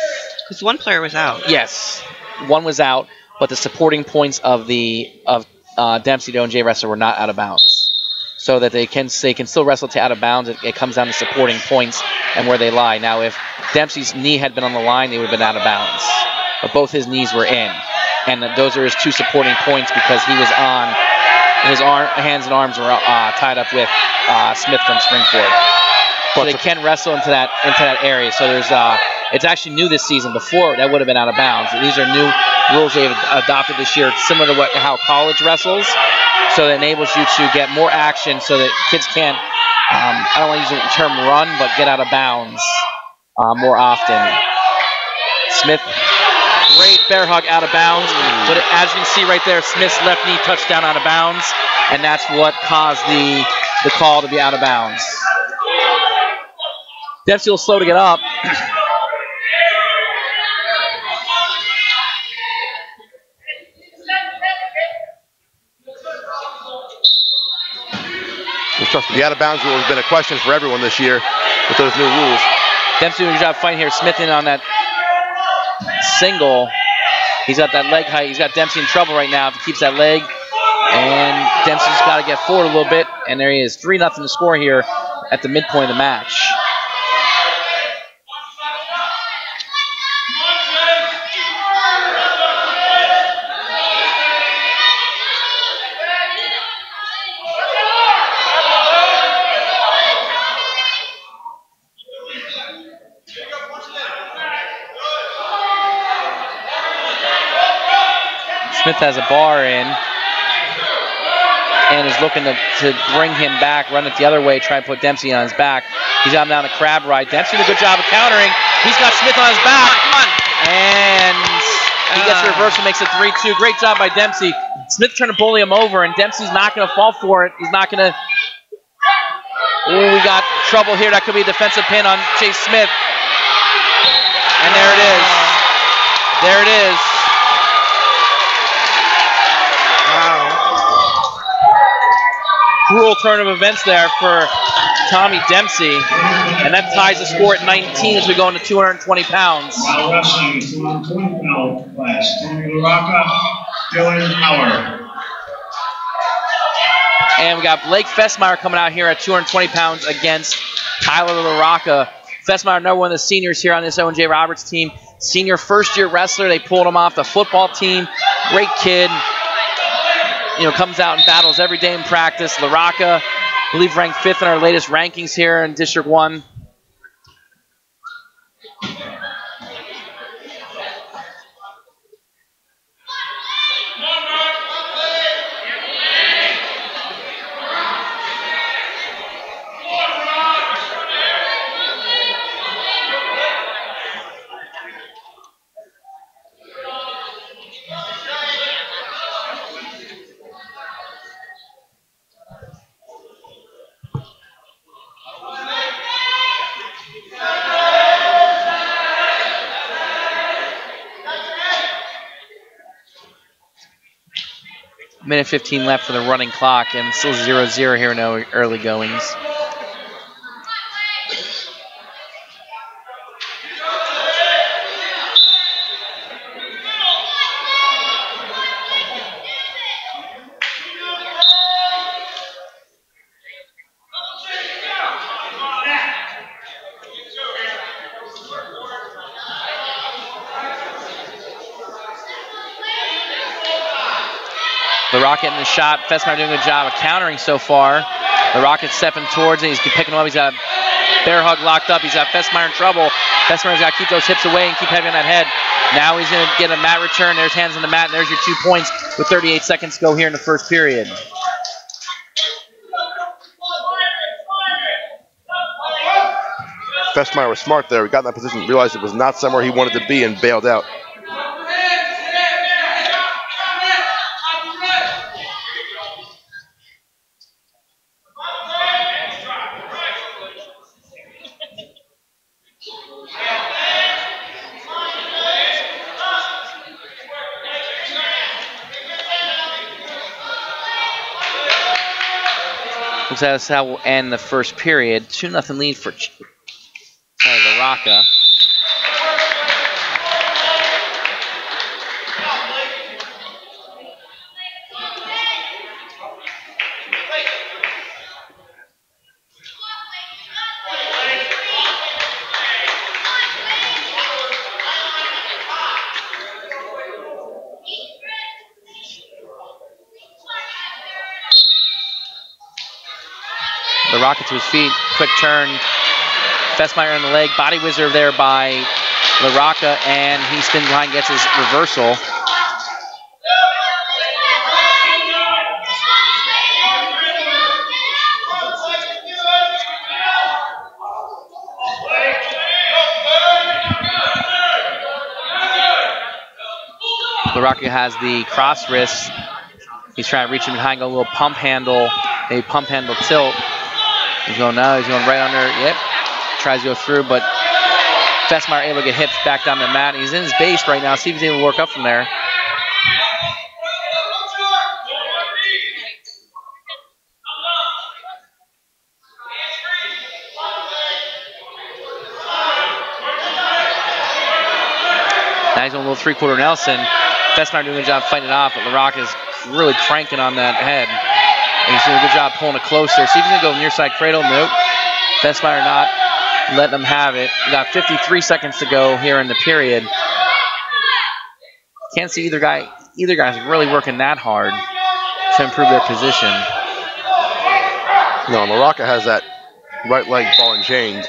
Because one player was out. Yes, one was out, but the supporting points of Dempsey, the Owen J wrestler were not out of bounds. So that they can still wrestle to out of bounds. It comes down to supporting points and where they lie. Now, if Dempsey's knee had been on the line, they would have been out of bounds. But both his knees were in. And those are his 2 supporting points because he was on, his hands and arms were tied up with Smith from Springford. So they can wrestle into that area. So there's it's actually new this season. Before, that would have been out of bounds. These are new rules they've adopted this year, similar to how college wrestles. So it enables you to get more action so that kids can't, I don't want to use the term run, but get out of bounds more often. Smith, great bear hug out of bounds. But as you can see right there, Smith's left knee touchdown out of bounds, and that's what caused the call to be out of bounds. Dempsey will slow to get up. The out-of-bounds rule has been a question for everyone this year with those new rules. Dempsey doing a good job fighting here. Smith in on that single. He's got that leg height. He's got Dempsey in trouble right now if he keeps that leg. And Dempsey's got to get forward a little bit. And there he is. 3-0 to score here at the midpoint of the match. Smith has a bar in and is looking to bring him back, run it the other way, try and put Dempsey on his back. He's got him down the crab ride. Dempsey did a good job of countering. He's got Smith on his back. Come on. And he gets a reversal, makes it 3-2. Great job by Dempsey. Smith trying to bully him over, and Dempsey's not going to fall for it. He's not going to. Ooh, we got trouble here. That could be a defensive pin on Chase Smith. And there it is. There it is. Cruel turn of events there for Tommy Dempsey, and that ties the score at 19 as we go into 220 pounds. While wrestling 220-pound class, Tony LaRocca, Dylan Howard. And we got Blake Fessmeyer coming out here at 220 pounds against Tyler LaRocca. Fessmeyer, another one of the seniors here on this Owen J. Roberts team. Senior first-year wrestler. They pulled him off the football team. Great kid. Comes out and battles every day in practice. LaRocca, I believe, ranked 5th in our latest rankings here in District 1. Minute 15 left for the running clock, and still 0-0 here in early goings. LaRocca getting the shot. Fessmeyer doing a good job of countering so far. LaRocca stepping towards it. He's picking him up. He's got bear hug locked up. He's got Fessmeyer in trouble. Fessmeyer's got to keep those hips away and keep heavy on that head. Now he's going to get a mat return. There's hands on the mat, and there's your 2 points with 38 seconds to go here in the first period. Fessmeyer was smart there. He got in that position, realized it was not somewhere he wanted to be, and bailed out. Looks like that's how we'll end the first period. 2-0 lead for LaRocca. LaRocca to his feet, quick turn. Fessmeyer on the leg, body whizzer there by LaRocca, and he spins behind, gets his reversal. LaRocca has the cross wrist. He's trying to reach him behind, go a little pump handle, a pump handle tilt. He's going now, he's going right under, yep. Tries to go through, but Fessmeyer able to get hips back down the mat. He's in his base right now, see if he's able to work up from there. Now he's going a little 3-quarter Nelson. Fessmeyer doing a good job fighting it off, but LaRocca is really cranking on that head. And he's doing a good job pulling it closer. See if he's going to go near side cradle. Nope. Fessmeyer not letting him have it. We got 53 seconds to go here in the period. Can't see either guy's really working that hard to improve their position. No, LaRocca has that right leg ball and chain.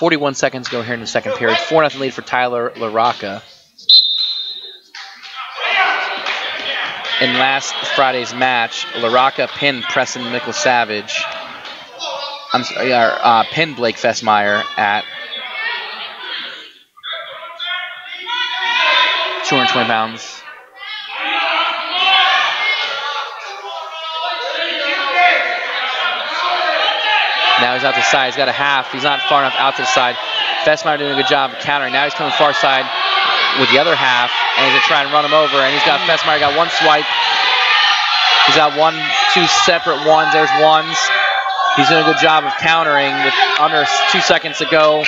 .41 seconds go here in the second period. 4-0 lead for Tyler LaRocca. In last Friday's match, LaRocca pinned Preston Mickle-Savage. I'm sorry, pinned Blake Fessmeyer at 220 pounds. Now he's out to the side. He's got a half. He's not far enough out to the side. Fessmeyer doing a good job of countering. Now he's coming far side with the other half, and he's going to try and run him over. And he's got Fessmeyer got one swipe. He's got two separate ones. There's ones. He's doing a good job of countering with under 2 seconds to go.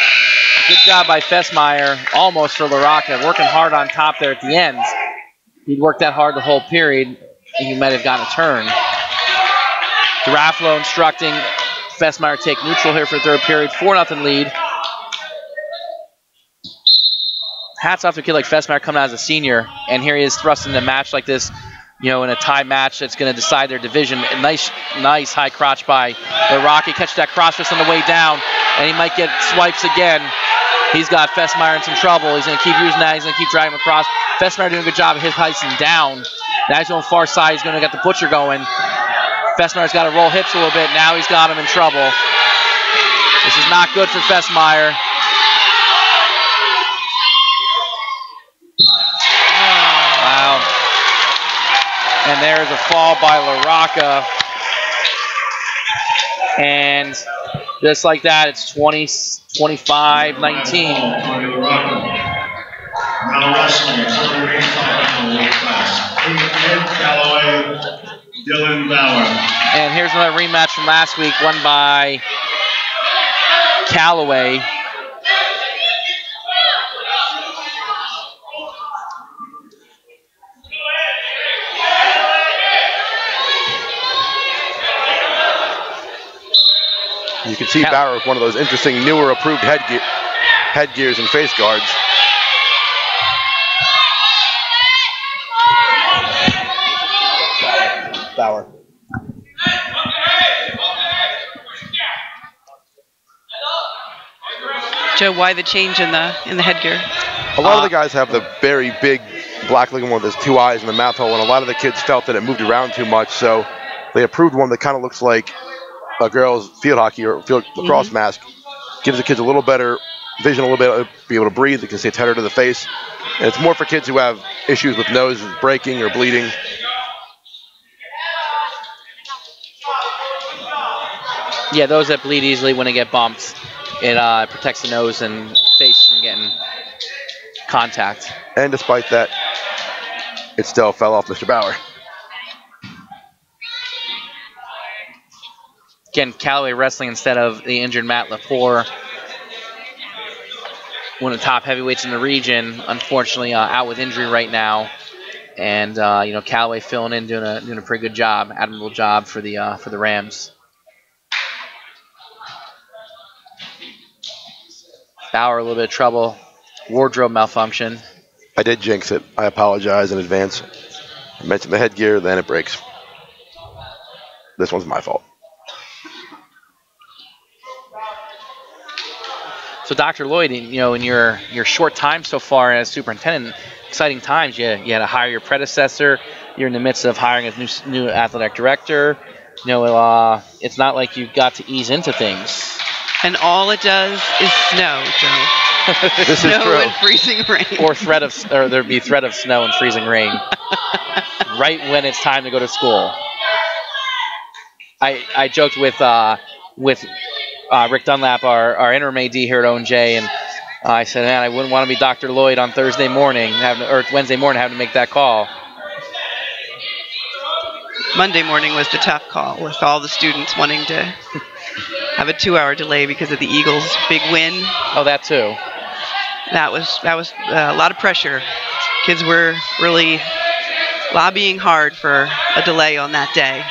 Good job by Fessmeyer, almost for LaRocca, working hard on top there at the end. He'd worked that hard the whole period, and he might have gotten a turn. Garafalo instructing Fessmeyer take neutral here for the third period. 4-0 lead. Hats off to a kid like Fessmeyer coming out as a senior, and here he is thrusting the match like this, in a tie match that's going to decide their division. A nice high crotch by LaRocca. Catch that cross wrist on the way down, and he might get swipes again. He's got Fessmeyer in some trouble. He's going to keep using that. He's going to keep dragging him across. Fessmeyer doing a good job of his heisting down. Now he's going far side. He's going to get the butcher going. Fessmeyer's got to roll hips a little bit. Now he's got him in trouble. This is not good for Fessmeyer. Wow. And there's a fall by LaRocca. And just like that, it's 25-19. Now wrestling, 285 class. Ed Calloway, Dylan Bauer. And here's another rematch from last week, won by Calloway. can see Bauer with one of those interesting newer approved headgears and face guards. Bauer. Joe, why the change in the headgear? A lot of the guys have the very big black looking one with his 2 eyes and the mouth hole, and a lot of the kids felt that it moved around too much, so they approved one that kind of looks like a girl's field hockey or field lacrosse mask. Gives the kids a little better vision, a little bit, be able to breathe. They can stay tighter to the face. And it's more for kids who have issues with noses breaking or bleeding. Yeah, those that bleed easily when they get bumped, it protects the nose and face from getting contact. And despite that, it still fell off Mr. Bauer. Again, Callaway wrestling instead of the injured Matt Lepore. One of the top heavyweights in the region, unfortunately out with injury right now. And, Callaway filling in, doing a pretty good job, admirable job for the Rams. Bauer, a little bit of trouble. Wardrobe malfunction. I did jinx it. I apologize in advance. I mentioned the headgear, then it breaks. This one's my fault. So, Dr. Lloyd, in your short time so far as superintendent, exciting times. You had to hire your predecessor. You're in the midst of hiring a new athletic director. It's not like you got to ease into things. And all it does is snow, Joe. This snow is true. and freezing rain. Or there'd be threat of snow and freezing rain right when it's time to go to school. I joked with Rick Dunlap, our interim AD here at Owen J, and I said, man, I wouldn't want to be Dr. Lloyd on Thursday morning, or Wednesday morning, having to make that call. Monday morning was the tough call with all the students wanting to have a 2-hour delay because of the Eagles' big win. Oh, that too. That was a lot of pressure. Kids were really lobbying hard for a delay on that day.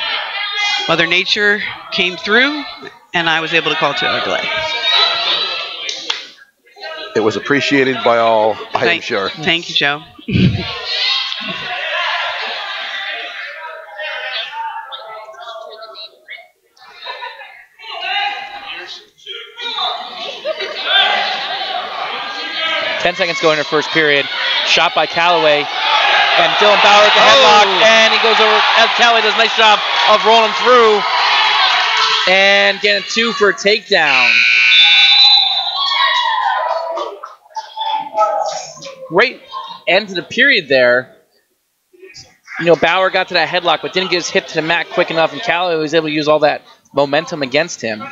Mother Nature came through, and I was able to call 2-hour delay. It was appreciated by all, I am sure. Thank you, Joe. 10 seconds going in the first period. Shot by Callaway. And Dylan Bauer with the headlock. And he goes over. Callaway does a nice job of rolling through. And getting 2 for a takedown. Great end to the period there. Bauer got to that headlock, but didn't get his hip to the mat quick enough. And Callaway was able to use all that momentum against him.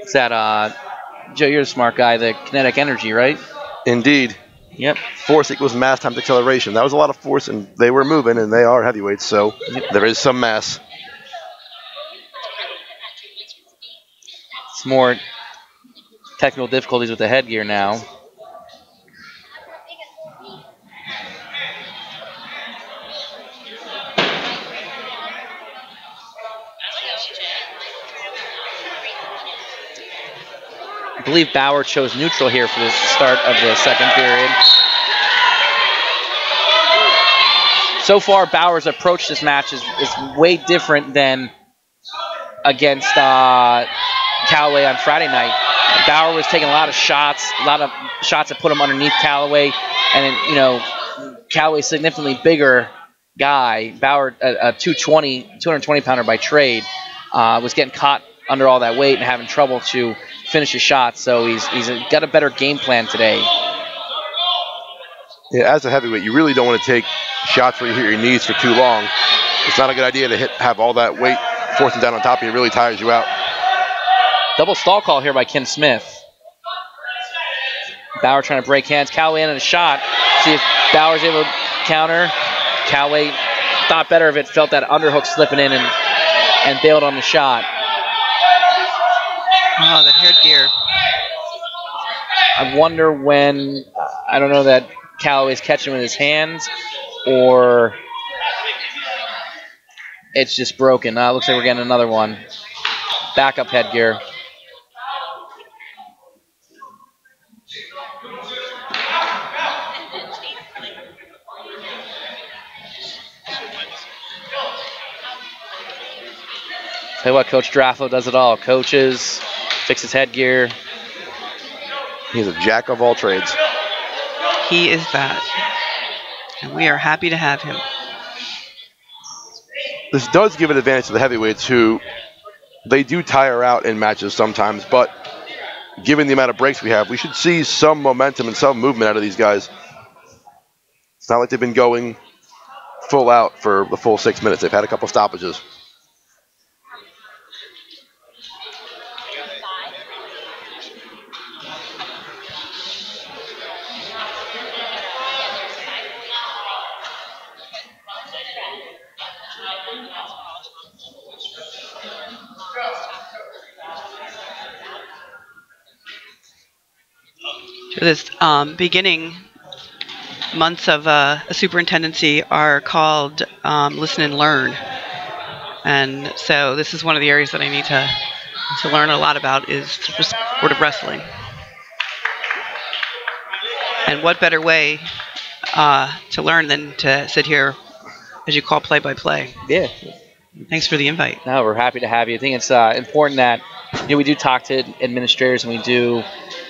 It's that, Joe, you're a smart guy, the kinetic energy, right? Indeed. Yep. Force equals mass times acceleration. That was a lot of force, and they were moving, and they are heavyweights, so there is some mass. It's more technical difficulties with the headgear now. I believe Bauer chose neutral here for the start of the second period. So far, Bauer's approach to this match is way different than against Callaway on Friday night. Bauer was taking a lot of shots that put him underneath Callaway, and then, Callaway's significantly bigger guy. Bauer, a 220 pounder by trade, was getting caught under all that weight and having trouble to finish his shots. So he's got a better game plan today. Yeah, as a heavyweight, you really don't want to take shots where you hit your knees for too long. It's not a good idea to have all that weight forcing down on top of you. It really tires you out. Double stall call here by Ken Smith. Bauer trying to break hands. Callaway in a shot. See if Bauer's able to counter. Callaway thought better of it, felt that underhook slipping in and bailed on the shot. Oh, the headgear. I wonder when, I don't know that Callaway's catching with his hands or It's just broken. Looks like we're getting another one. Backup headgear. Tell you what, Coach Draffo does it all. Coaches, fixes headgear. He's a jack of all trades. He is that. And we are happy to have him. This does give an advantage to the heavyweights, who they do tire out in matches sometimes, but given the amount of breaks we have, we should see some momentum and some movement out of these guys. It's not like they've been going full out for the full 6 minutes. They've had a couple stoppages. This beginning months of a superintendency are called listen and learn. And so this is one of the areas that I need to learn a lot about is the sport of wrestling. And what better way to learn than to sit here as you call play-by-play. Yeah. Thanks for the invite. No, we're happy to have you. I think it's important that we do talk to administrators, and we do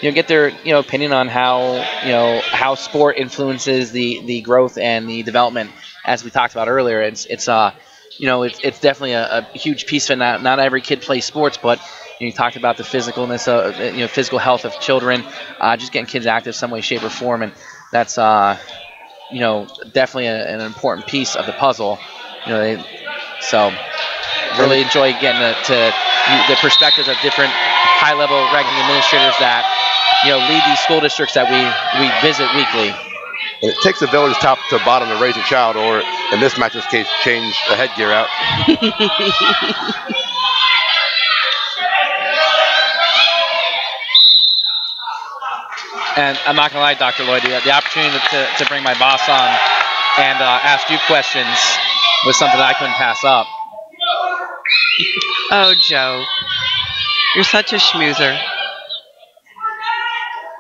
get their opinion on how sport influences the growth and the development. As we talked about earlier, it's it's definitely a huge piece of it. Not every kid plays sports, but you talked about the physicalness of physical health of children, just getting kids active some way, shape, or form, and that's definitely an important piece of the puzzle. So really enjoy getting to the perspectives of different high-level ranking administrators that lead these school districts that we visit weekly. And it takes a village top to bottom to raise a child, or in this match's case, change the headgear out. And I'm not going to lie, Dr. Lloyd, the opportunity to bring my boss on and ask you questions was something that I couldn't pass up. Oh, Joe, you're such a schmoozer.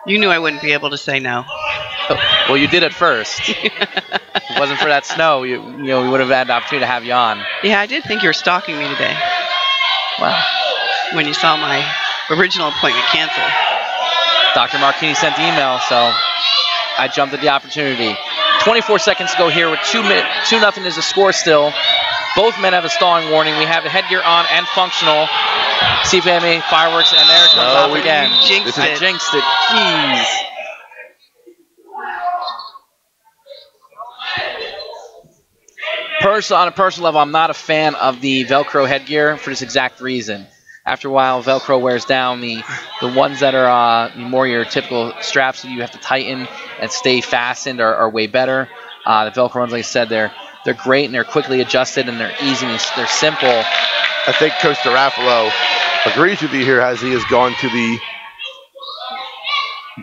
You knew I wouldn't be able to say no. Well, you did at first. If it wasn't for that snow, we would have had the opportunity to have you on. Yeah, I did think you were stalking me today. Wow. When you saw my original appointment canceled. Dr. Marchini sent the email, so I jumped at the opportunity. 24 seconds to go here with 2-0 is the score still. Both men have a stalling warning. We have the headgear on and functional. See if we have any fireworks, and there it comes off again. I jinxed it. Jeez. On a personal level, I'm not a fan of the Velcro headgear for this exact reason. After a while, Velcro wears down. The ones that are more your typical straps that you have to tighten and stay fastened are way better. The Velcro ones, like I said, they're great and they're quickly adjusted and they're easy and they're simple. I think Coach Garafalo agrees with you here as he has gone to the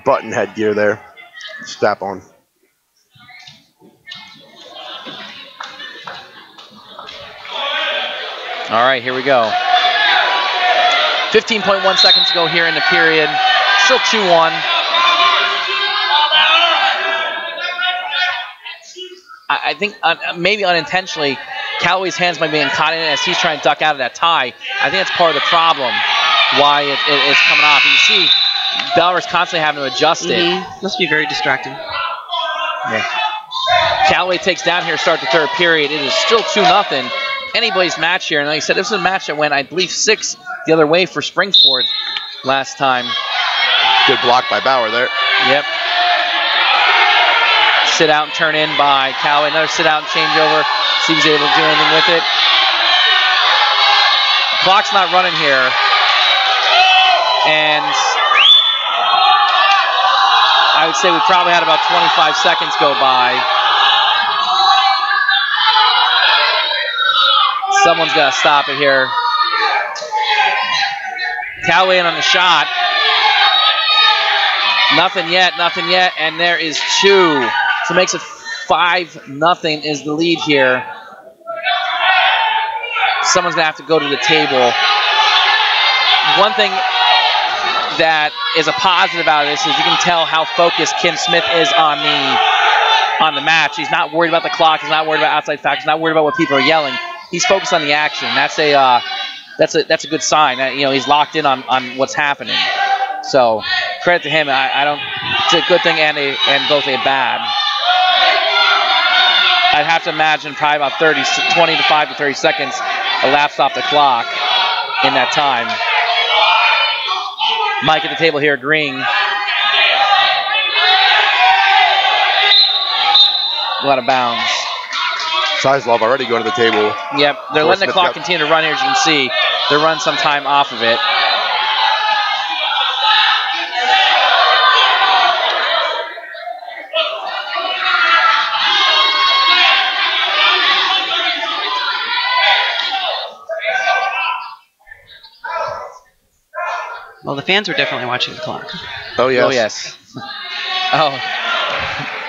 button headgear there. Strap on. All right, here we go. 15.1 seconds to go here in the period. Still 2-1. I think maybe unintentionally, Callaway's hands might be getting caught in it as he's trying to duck out of that tie. I think that's part of the problem, why it's coming off. You see, Beller's constantly having to adjust it. Must be very distracting. Yeah. Callaway takes down here to start the third period. It is still 2-0. Anybody's match here. And like I said, this is a match that went, I believe, 6 the other way for Springford last time. Good block by Bauer there. Yep. Sit out and turn in by Callaway. Another sit out and change over. See if he's able to do anything with it. Clock's not running here. And I would say we probably had about 25 seconds go by. Someone's got to stop it here. Callaway in on the shot. Nothing yet, and there is 2. So it makes it 5-0 is the lead here. someone's going to have to go to the table. One thing that is a positive about this is you can tell how focused Kim Smith is on the match. He's not worried about the clock. He's not worried about outside factors. He's not worried about what people are yelling. He's focused on the action. That's a good sign. He's locked in on what's happening. So credit to him. I don't. It's a good thing and both a bad. I'd have to imagine probably about 25 to 30 seconds elapsed off the clock in that time. Mike at the table here agreeing. A lot of bounds. Sizlov already going to the table. Yep, they're letting the clock continue to run here, as you can see. They're running some time off of it. Well, the fans were definitely watching the clock. Oh, yes. Oh, yes. Oh,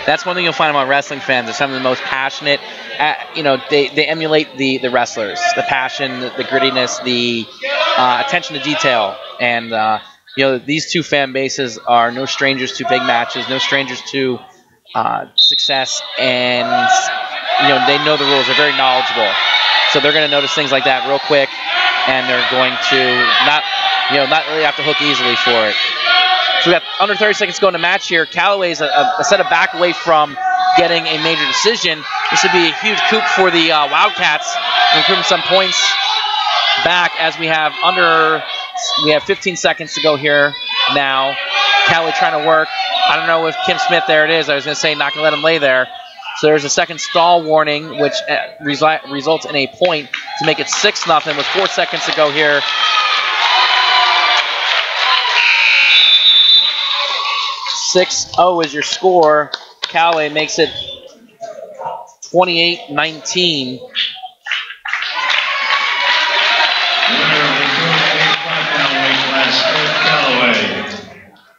that's one thing you'll find about wrestling fans. They're some of the most passionate. They emulate the wrestlers, the passion, the grittiness, the attention to detail. And, these two fan bases are no strangers to big matches, no strangers to success. And, they know the rules. They're very knowledgeable. So they're going to notice things like that real quick. And they're going to not really have to hook easily for it. So we got under 30 seconds to go in the match here. Callaway's a set of back away from getting a major decision. This would be a huge coup for the Wildcats, improving some points back as we have 15 seconds to go here now. Callaway trying to work. I don't know if Kim Smith, there it is. I was going to say not going to let him lay there. So there's a second stall warning, which results in a point to make it 6-0 with 4 seconds to go here. 6-0 is your score. Callaway makes it 28-19.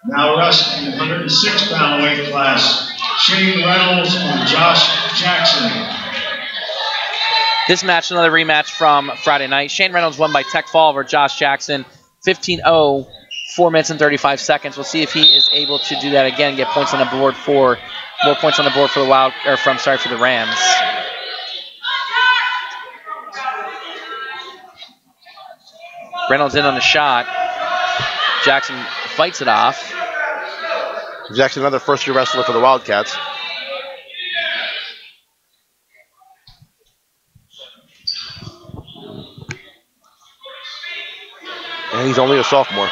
Now wrestling in the 106-pound weight class, Shane Reynolds and Josh Jackson. This match, another rematch from Friday night. Shane Reynolds won by tech fall over Josh Jackson, 15-0, 4 minutes and 35 seconds. We'll see if he is able to do that again, get points on the board for more points on the board for the for the Rams. Reynolds in on the shot. Jackson fights it off. Jackson, another first-year wrestler for the Wildcats. And he's only a sophomore.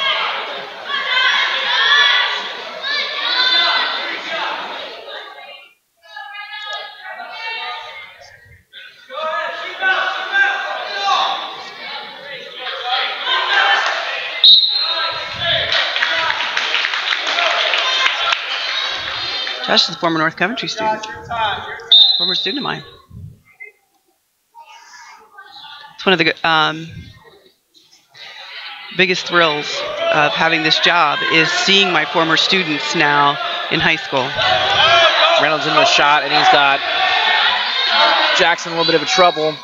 Josh is a former North Coventry student. Former student of mine. It's one of the biggest thrills of having this job is seeing my former students now in high school. Reynolds into a shot, and he's got Jackson in a little bit of a trouble.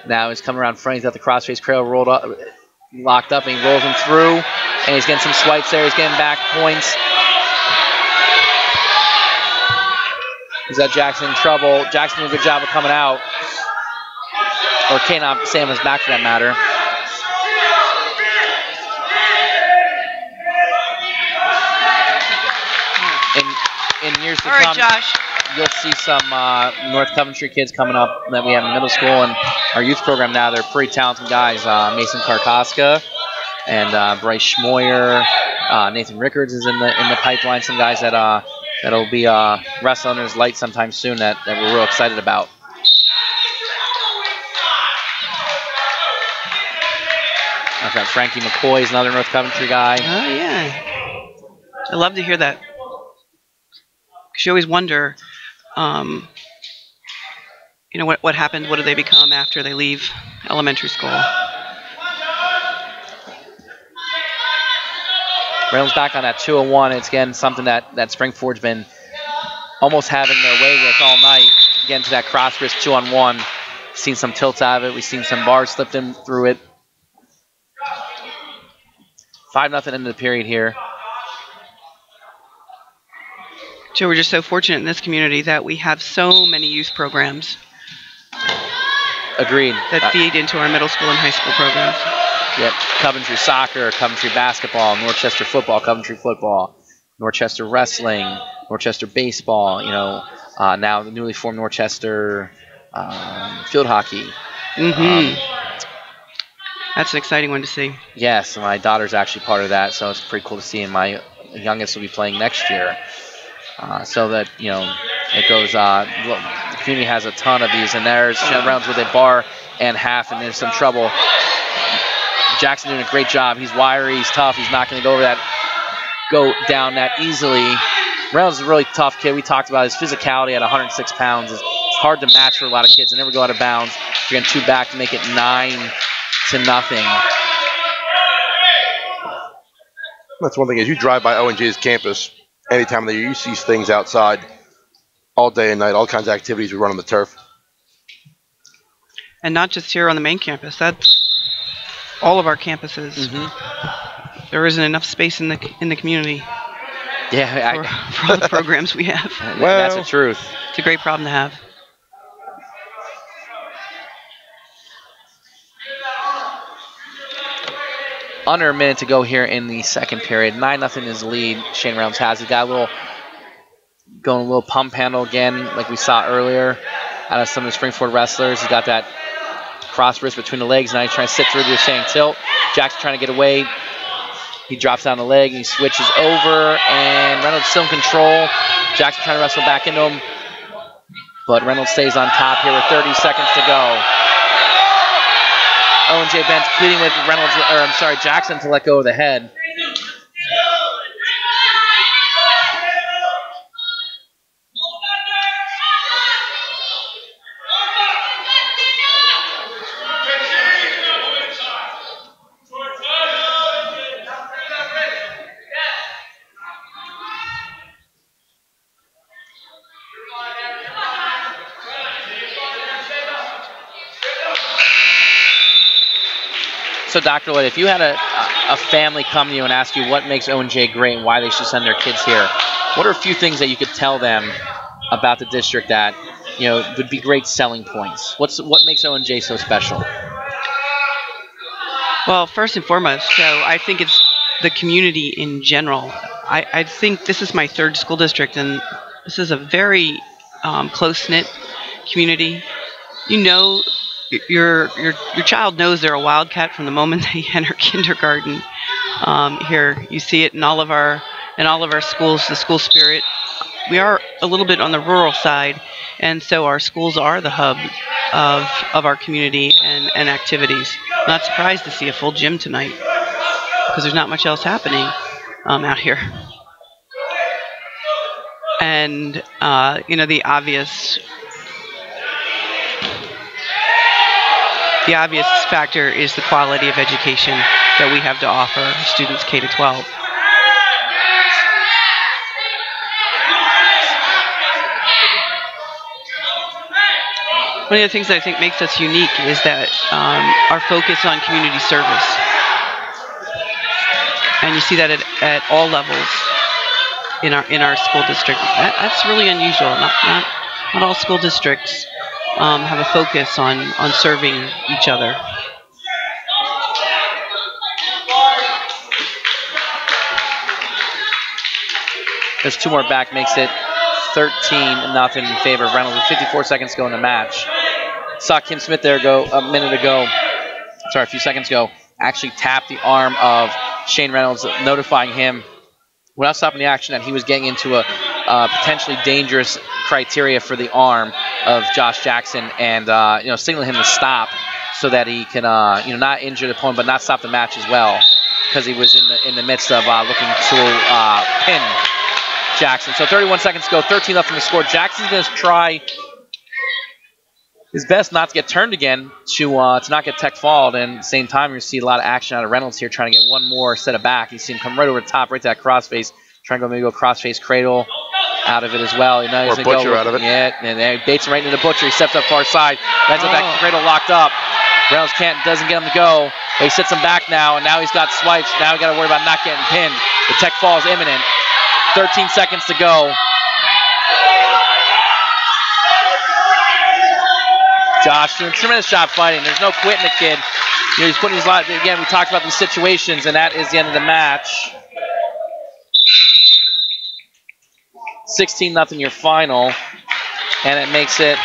Now he's coming around front. He's got the crossface cradle rolled up, locked up, and he rolls him through. And he's getting some swipes there. He's getting back points. He's got Jackson in trouble. Jackson doing a good job of coming out. Or K-Knob staying on his back for that matter. In years to come, Josh. You'll see some North Coventry kids coming up that we have in middle school and our youth program now. They're pretty talented guys. Mason Karkoska and Bryce Schmoyer. Nathan Rickards is in the pipeline. Some guys that'll be wrestling in his light sometime soon that we're real excited about. I've got Frankie McCoy is another North Coventry guy. Oh, yeah. I love to hear that. Because you always wonder, what happened? What do they become after they leave elementary school? Reynolds back on that 201. It's, again, something that Spring Ford's been almost having their way with all night. Getting to that cross wrist 2-on-1. Seen some tilts out of it. We've seen some bars slipped in through it. 5-0 into the period here. Joe, we're just so fortunate in this community that we have so many youth programs. Agreed. That feed into our middle school and high school programs. Yep. Coventry soccer, Coventry basketball, Norchester football, Coventry football, Norchester wrestling, Norchester baseball. You know, now the newly formed Norchester field hockey. That's an exciting one to see. Yes, my daughter's actually part of that, so it's pretty cool to see. And my youngest will be playing next year. So that, you know, it goes, the community has a ton of these, and there's Shannon Reynolds with a bar and half, and there's some trouble. Jackson doing a great job. He's wiry, he's tough, he's not going to go down that easily. Reynolds is a really tough kid. We talked about his physicality at 106 pounds. It's hard to match for a lot of kids. They never go out of bounds. You're going 2 back to make it 9-0. That's one thing. As you drive by Owen J's campus, any time of the year, you see things outside all day and night, all kinds of activities we run on the turf. And not just here on the main campus. That's all of our campuses. There isn't enough space in the community for all the programs we have. Well, that's the truth. It's a great problem to have. Under a minute to go here in the second period. 9-0 is the lead. Shane Reynolds has it. Got going a little pump handle again, like we saw earlier out of some of the Springford wrestlers. He's got that cross wrist between the legs. Now he's trying to sit through the same tilt. Jackson trying to get away. He drops down the leg and he switches over, and Reynolds still in control. Jackson trying to wrestle back into him, but Reynolds stays on top here with 30 seconds to go. Owen J. Bench pleading with Jackson to let go of the head. So, Dr. Lloyd, if you had a family come to you and ask you what makes Owen J great and why they should send their kids here, what are a few things that you could tell them about the district that, you know, would be great selling points? What makes Owen J so special? Well, first and foremost, Joe, I think it's the community in general. I think this is my third school district, and this is a very close-knit community. You know, your child knows they're a Wildcat from the moment they enter kindergarten. Here, you see it in all of our schools. The school spirit. We are a little bit on the rural side, and so our schools are the hub of our community and activities. Not surprised to see a full gym tonight because there's not much else happening out here. And you know, the obvious factor is the quality of education that we have to offer students K to 12. One of the things that I think makes us unique is that our focus on community service. And you see that at all levels in our school district. That's really unusual. Not all school districts have a focus on serving each other. There's 2 more back, makes it 13-0 in favor of Reynolds with 54 seconds to go in the match. Saw Kim Smith there a few seconds ago, actually tapped the arm of Shane Reynolds, notifying him without stopping the action that he was getting into a potentially dangerous criteria for the arm of Josh Jackson, and signaling him to stop so that he can not injure the opponent but not stop the match as well, because he was in the midst of looking to pin Jackson. So 31 seconds to go, 13 left in the score. Jackson's going to try his best not to get turned again, to not get tech fouled, and at the same time you see a lot of action out of Reynolds here trying to get one more set of back. You see him come right over the top, right to that crossface, trying to maybe go crossface cradle. out of it as well. You know, he's Or gonna Butcher go out of it. Yeah, and then baits him right into the Butcher. He steps up far side. Ends up that cradle locked up. Reynolds doesn't get him to go. But he sits him back now, and now he's got swipes. Now we got to worry about not getting pinned. The tech fall is imminent. 13 seconds to go. Josh doing tremendous job fighting. There's no quitting the kid. You know, he's putting his life. Again, we talked about these situations, and that is the end of the match. 16-0 your final, and it makes it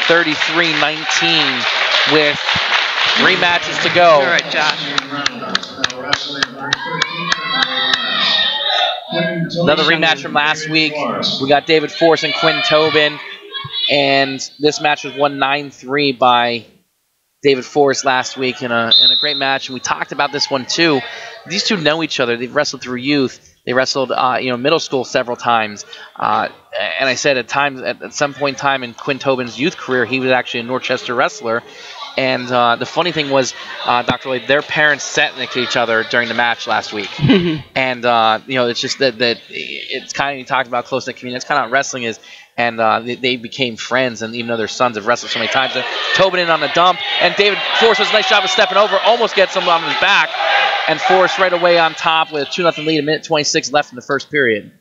33-19 with 3 matches to go. All right, Josh. Another rematch from last week. We got David Force and Quinn Tobin, and this match was won 9-3 by David Force last week in a great match. And we talked about this one too. These two know each other. They've wrestled through youth. They wrestled, middle school several times. And I said at some point in time in Quinn Tobin's youth career, he was actually a Norchester wrestler. And the funny thing was, Dr. Lloyd, their parents sat next to each other during the match last week. And, it's just that it's kind of, you talked about close-knit community. That's kind of what wrestling is. And they became friends, and even though their sons have wrestled so many times. Tobin in on the dump, and David Force does a nice job of stepping over, almost gets him on his back. And Force right away on top with a 2-0 lead, a minute 26 left in the first period.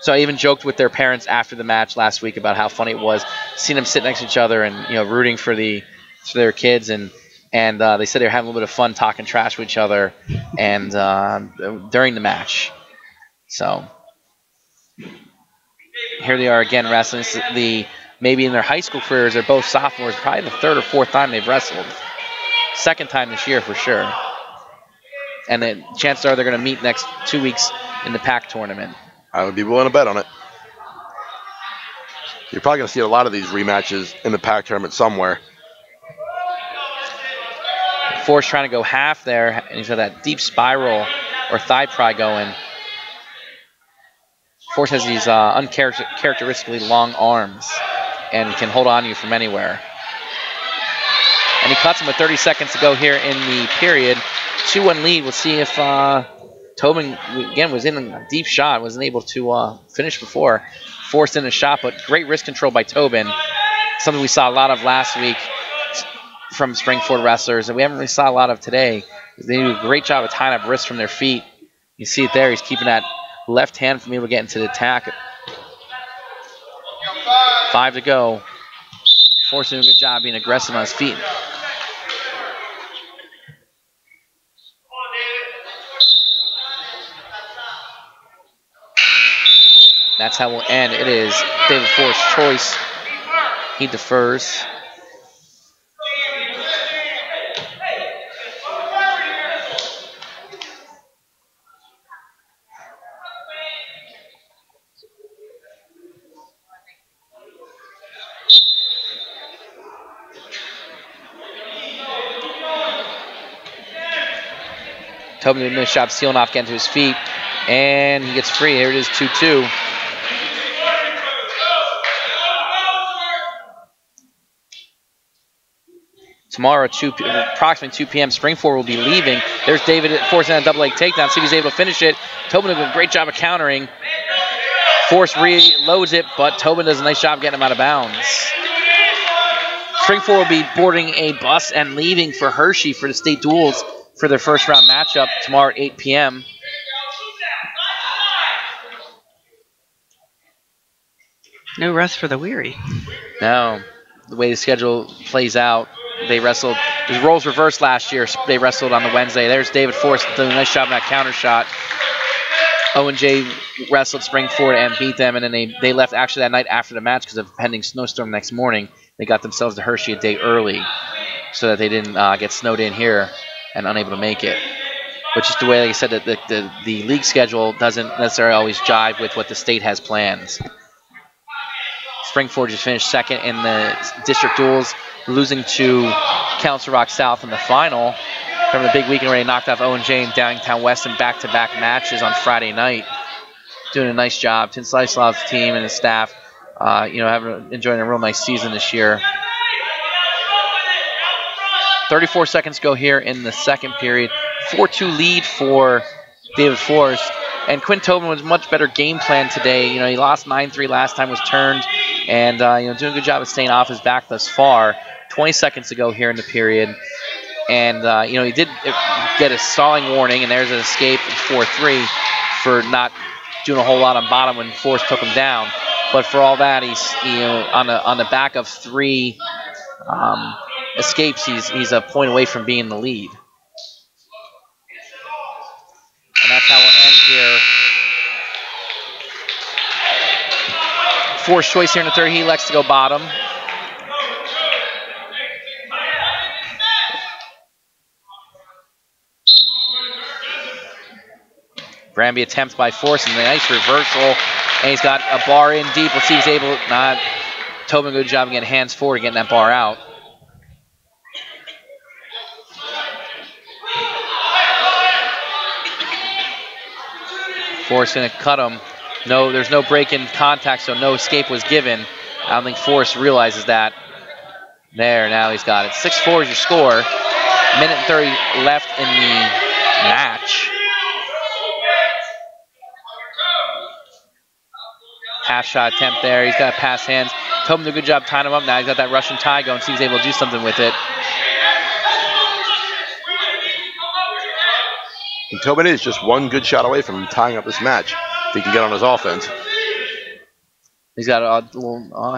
So I even joked with their parents after the match last week about how funny it was seeing them sit next to each other and rooting for their kids, and they said they were having a little bit of fun talking trash with each other and during the match. So here they are again wrestling. Maybe in their high school careers, they're both sophomores. Probably the 3rd or 4th time they've wrestled. 2nd time this year for sure. And then chances are they're going to meet next 2 weeks in the PAC tournament. I would be willing to bet on it. You're probably going to see a lot of these rematches in the PAC tournament somewhere. Force trying to go half there, and he's got that deep spiral or thigh pry going. Force has these uncharacteristically long arms and can hold on to you from anywhere. And he cuts him with 30 seconds to go here in the period. 2-1 lead. We'll see if Tobin, again, was in a deep shot, wasn't able to finish before. Forced in a shot, but great wrist control by Tobin. Something we saw a lot of last week from Springford wrestlers, and we haven't really saw a lot of today. They do a great job of tying up wrists from their feet. You see it there. He's keeping that left hand from able to get into the attack. 5 to go. Force doing a good job being aggressive on his feet. That's how we'll end. It is David Force's choice. He defers. Tobin did a nice job sealing off, getting to his feet, and he gets free. Here it is, 2-2. Tomorrow, approximately 2 p.m., Springford will be leaving. There's David forcing a double leg takedown. See if he's able to finish it. Tobin doing a great job of countering. Force reloads it, but Tobin does a nice job getting him out of bounds. Springford will be boarding a bus and leaving for Hershey for the state duels for their first round matchup tomorrow at 8 p.m. No rest for the weary. No. The way the schedule plays out, they wrestled. It was roles reversed last year. They wrestled on the Wednesday. There's David Force doing a nice job on that counter shot. Owen J wrestled Springford and beat them, and then they left actually that night after the match because of a pending snowstorm next morning. They got themselves to Hershey a day early so that they didn't get snowed in here and unable to make it. But just the way, like I said, that the league schedule doesn't necessarily always jive with what the state has planned. Springford just finished 2nd in the district duels, losing to Council Rock South in the final. From the big weekend where they knocked off Owen J and Downingtown West in back-to-back matches on Friday night. Doing a nice job. Tim Slislav's team and his staff, enjoying a real nice season this year. 34 seconds go here in the second period. 4-2 lead for David Force. And Quinn Tobin was much better game plan today. You know, he lost 9-3 last time, was turned, and you know, doing a good job of staying off his back thus far. 20 seconds to go here in the period. And, you know, he did get a stalling warning, and there's an escape at 4-3 for not doing a whole lot on bottom when Forrest took him down. But for all that, he's, you know, on the back of 3 escapes, he's a point away from being the lead. And that's how we'll end here. Forrest choice here in the third. He elects to go bottom. Granby attempts by Forrest, and a nice reversal. And he's got a bar in deep. Let's see if he's able to not. Tobin, good job of getting hands forward and getting that bar out. Forrest going to cut him. No, there's no break in contact, so no escape was given. I don't think Forrest realizes that. There, now he's got it. 6-4 is your score. Minute and 30 left in the match. Half shot attempt there. He's got pass hands. Tobin did a good job tying him up. Now he's got that Russian tie going. See if he's able to do something with it. And Tobin is just one good shot away from tying up this match if he can get on his offense. He's got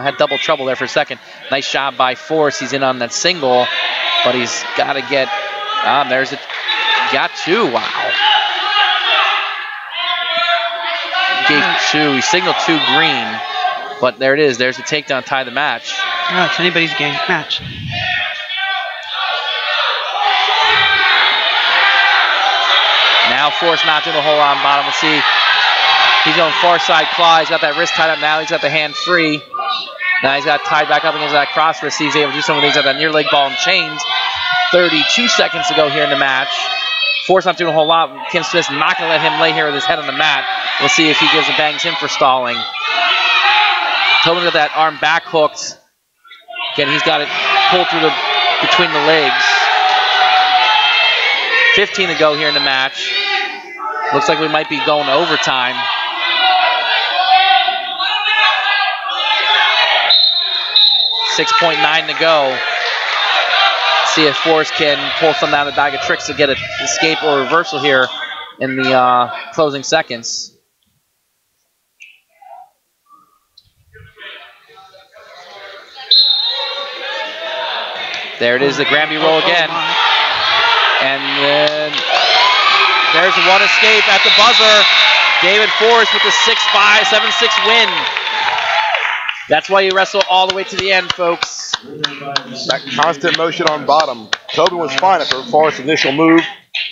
had double trouble there for a second. Nice job by Forrest. He's in on that single, but he's got to get. There's it. Got 2. Wow. Gave 2. He signaled 2 green, but there it is. There's the takedown, tie the match. Oh, it's anybody's game match. Now Forrest not doing a whole lot on bottom. Let's see. He's going far side claw. He's got that wrist tied up now. He's got the hand free. Now he's got tied back up against that cross wrist. He's able to do some of these at that near leg ball and chains. 32 seconds to go here in the match. Forrest not doing a whole lot. Kim Smith's not going to let him lay here with his head on the mat. We'll see if he gives and bangs him for stalling. Tobin got that arm back hooked. Again, he's got it pulled through between the legs. 15 to go here in the match. Looks like we might be going to overtime. .9 to go. See if Forrest can pull something out of the bag of tricks to get an escape or reversal here in the closing seconds. There it is, the Granby roll again. And then there's one escape at the buzzer. David Forrest with the 6-5, 7-6 win. That's why you wrestle all the way to the end, folks. That constant motion on bottom. Tobin was fine after Forrest's initial move,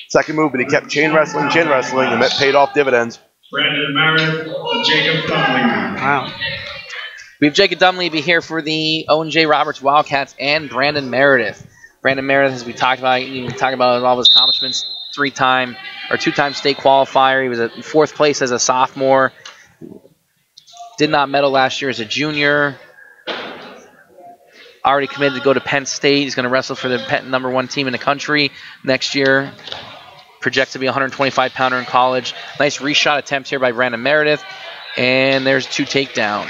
second move, but he kept chain wrestling, and that paid off dividends. Brandon Meredith, Jacob Dunleavy. Wow. We have Jacob Dunleavy here for the Owen J. Roberts Wildcats and Brandon Meredith. Brandon Meredith, as we talked about, all of his accomplishments, 2-time state qualifier. He was at 4th place as a sophomore. Did not medal last year as a junior. Already committed to go to Penn State. He's going to wrestle for the #1 team in the country next year. Projects to be a 125-pounder in college. Nice reshot attempts here by Brandon Meredith. And there's 2 takedown.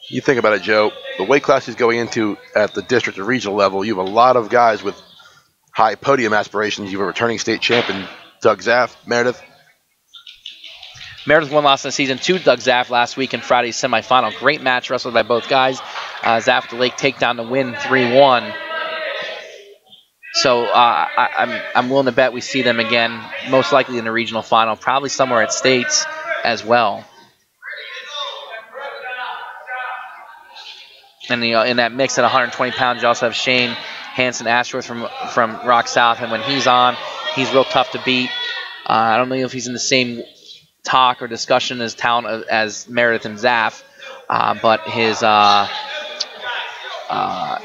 You think about it, Joe. The weight class he's going into at the district and regional level, you have a lot of guys with high podium aspirations. You have a returning state champion, Doug Zaff, Meredith. Meredith won lost in the season to Doug Zaff last week in Friday's semifinal. Great match wrestled by both guys. Zaff with the late takedown to win 3-1. So I'm willing to bet we see them again, most likely in the regional final, probably somewhere at states as well. And in that mix at 120 pounds, you also have Shane Hansen Ashworth from Rock South, and when he's on, he's real tough to beat. I don't know if he's in the same talk or discussion as as Meredith and Zaff, but his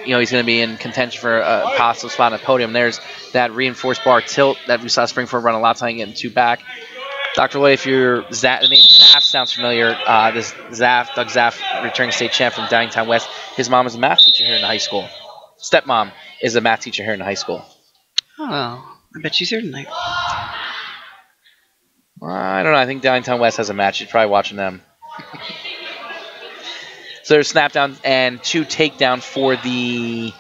he's going to be in contention for a possible spot on the podium. There's that reinforced bar tilt that we saw Springford run a lot of time getting 2 back. Dr. Lloyd, if the name Zaff sounds familiar, this Doug Zaff, returning state champ from Downingtown West, his mom is a math teacher here in the high school. Stepmom is a math teacher here in the high school. Oh, I bet she's here tonight. I don't know. I think Downtown West has a match. You're probably watching them. So there's snap down and 2 takedown for the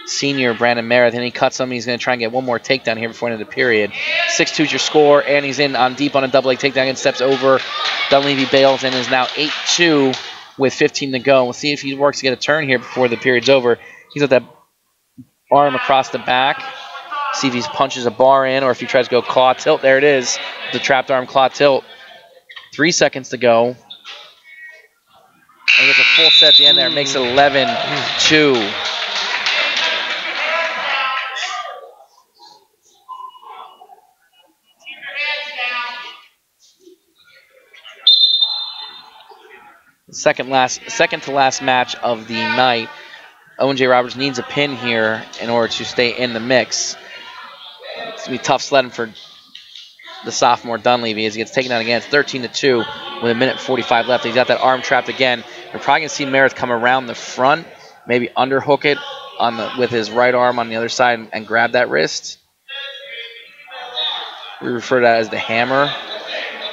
senior Brandon Merritt. And he cuts him. He's going to try and get one more takedown here before the end of the period. 6-2 is your score, and he's in on deep on a double leg takedown and steps over. Dunleavy bails and is now 8-2 with 15 to go. We'll see if he works to get a turn here before the period's over. He's got that arm across the back. See if he punches a bar in or if he tries to go claw tilt. There it is. The trapped arm claw tilt. 3 seconds to go. And gets a full set at the end there. Makes it 11-2. Second to last match of the night. Owen J. Roberts needs a pin here in order to stay in the mix. It's going to be tough sledding for the sophomore Dunleavy as he gets taken down again. It's 13-2 with 1:45 left. He's got that arm trapped again. You're probably going to see Meredith come around the front, maybe underhook it with his right arm on the other side and grab that wrist. We refer to that as the hammer.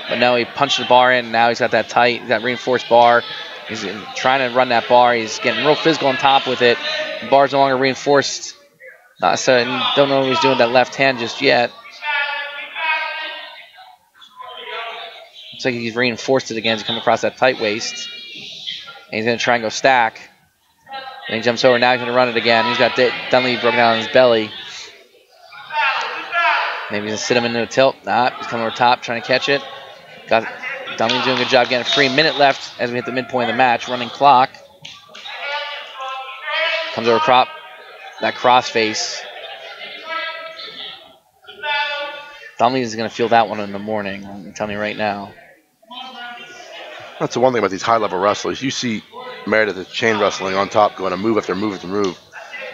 But no, he punched the bar in. Now he's got that tight, he's got reinforced bar. He's trying to run that bar. He's getting real physical on top with it. The bar's no longer reinforced. So don't know what he's doing with that left hand just yet. Looks like he's reinforced it again to come across that tight waist. And he's going to try and go stack. And he jumps over. Now he's going to run it again. He's got Dunleavy broken down on his belly. Maybe he's going to sit him into a tilt. Nah, he's coming over top, trying to catch it. Got Dunleavy doing a good job getting a free minute left as we hit the midpoint of the match. Running clock. Comes over crop. That crossface. Dunleavy is going to feel that one in the morning. I'm telling you right now. That's the one thing about these high-level wrestlers. You see Meredith is chain wrestling on top, going to move after move after move.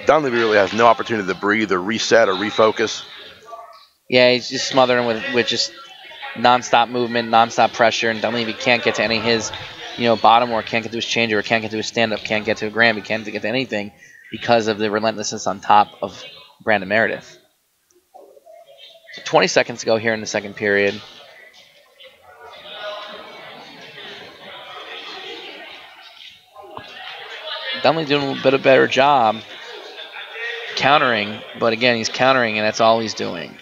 Dunleavy really has no opportunity to breathe or reset or refocus. Yeah, he's just smothering with just nonstop movement, nonstop pressure, and Dunleavy can't get to any of his, bottom or can't get to his changer or can't get to his stand-up, can't get to a Granby, can't get to anything because of the relentlessness on top of Brandon Meredith. So 20 seconds to go here in the second period. Dunleavy's doing a little bit of better job countering, but again, he's countering, and that's all he's doing.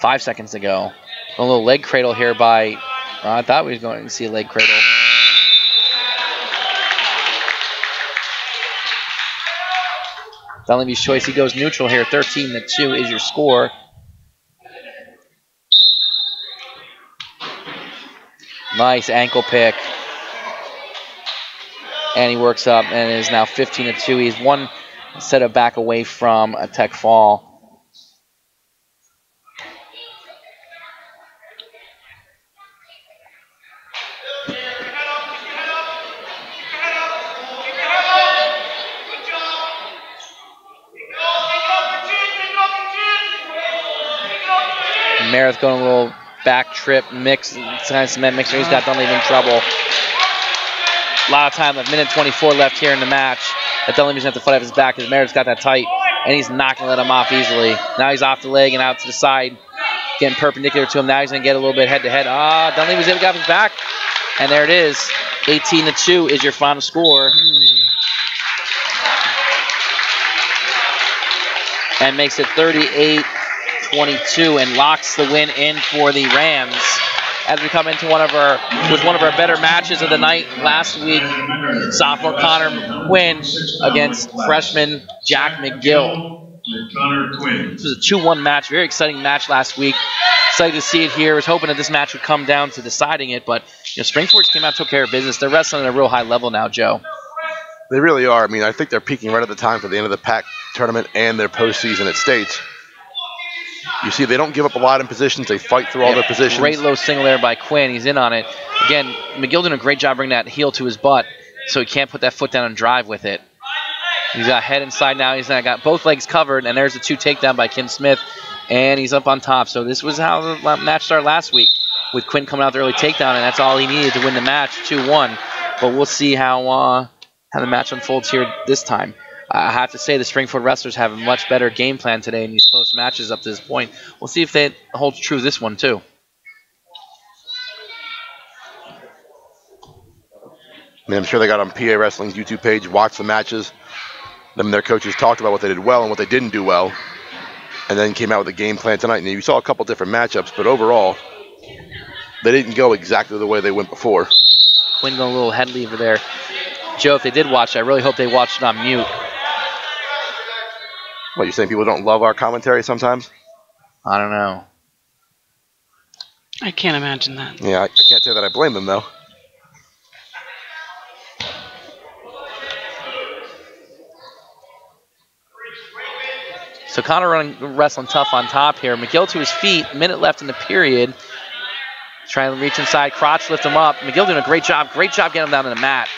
5 seconds to go. A little leg cradle here by, I thought we were going to see a leg cradle. Dunleavy's choice, he goes neutral here. 13-2 is your score. Nice ankle pick. And he works up and is now 15-2. He's one set of back away from a tech fall. Meredith going a little back trip mix, cement mixer. He's got Dunleavy in trouble. A lot of time left, 1:24 left here in the match. That Dunleavy's going to have to fight off his back because Meredith's got that tight, and he's not going to let him off easily. Now he's off the leg and out to the side, getting perpendicular to him. Now he's going to get a little bit head-to-head. Dunleavy's able to get off his back, and there it is. 18-2 is your final score. And makes it 38-22 and locks the win in for the Rams. As we come into one of our better matches of the night last week, sophomore Connor Quinn against freshman Jack McGill. This was a 2-1 match, very exciting match last week. Excited to see it here. I was hoping that this match would come down to deciding it, but Springford came out, took care of business. They're wrestling at a real high level now, Joe. They really are. I mean, I think they're peaking right at the time for the end of the PAC tournament and their postseason at States. You see, they don't give up a lot in positions. They fight through all their positions. Great low single there by Quinn. He's in on it. Again, McGill doing a great job bringing that heel to his butt, so he can't put that foot down and drive with it. He's got head inside now. He's got both legs covered, and there's the 2 takedown by Kim Smith, and he's up on top. So this was how the match started last week, with Quinn coming out the early takedown, and that's all he needed to win the match, 2-1. But we'll see how the match unfolds here this time. I have to say the Springford wrestlers have a much better game plan today in these close matches up to this point. We'll see if that holds true this one too. mean, I'm sure they got on PA Wrestling's YouTube page, watched the matches. Them and their coaches talked about what they did well and what they didn't do well, and then came out with a game plan tonight. And you saw a couple different matchups, but overall, they didn't go exactly the way they went before. Quinn going a little head lever there. Joe, if they did watch it, I really hope they watched it on mute. What, you're saying people don't love our commentary sometimes? I don't know. I can't imagine that. Yeah, I can't say that I blame them, though. So Connor wrestling tough on top here. McGill to his feet. Minute left in the period. Trying to reach inside. Crotch lift him up. McGill doing a great job. Great job getting him down to the mat.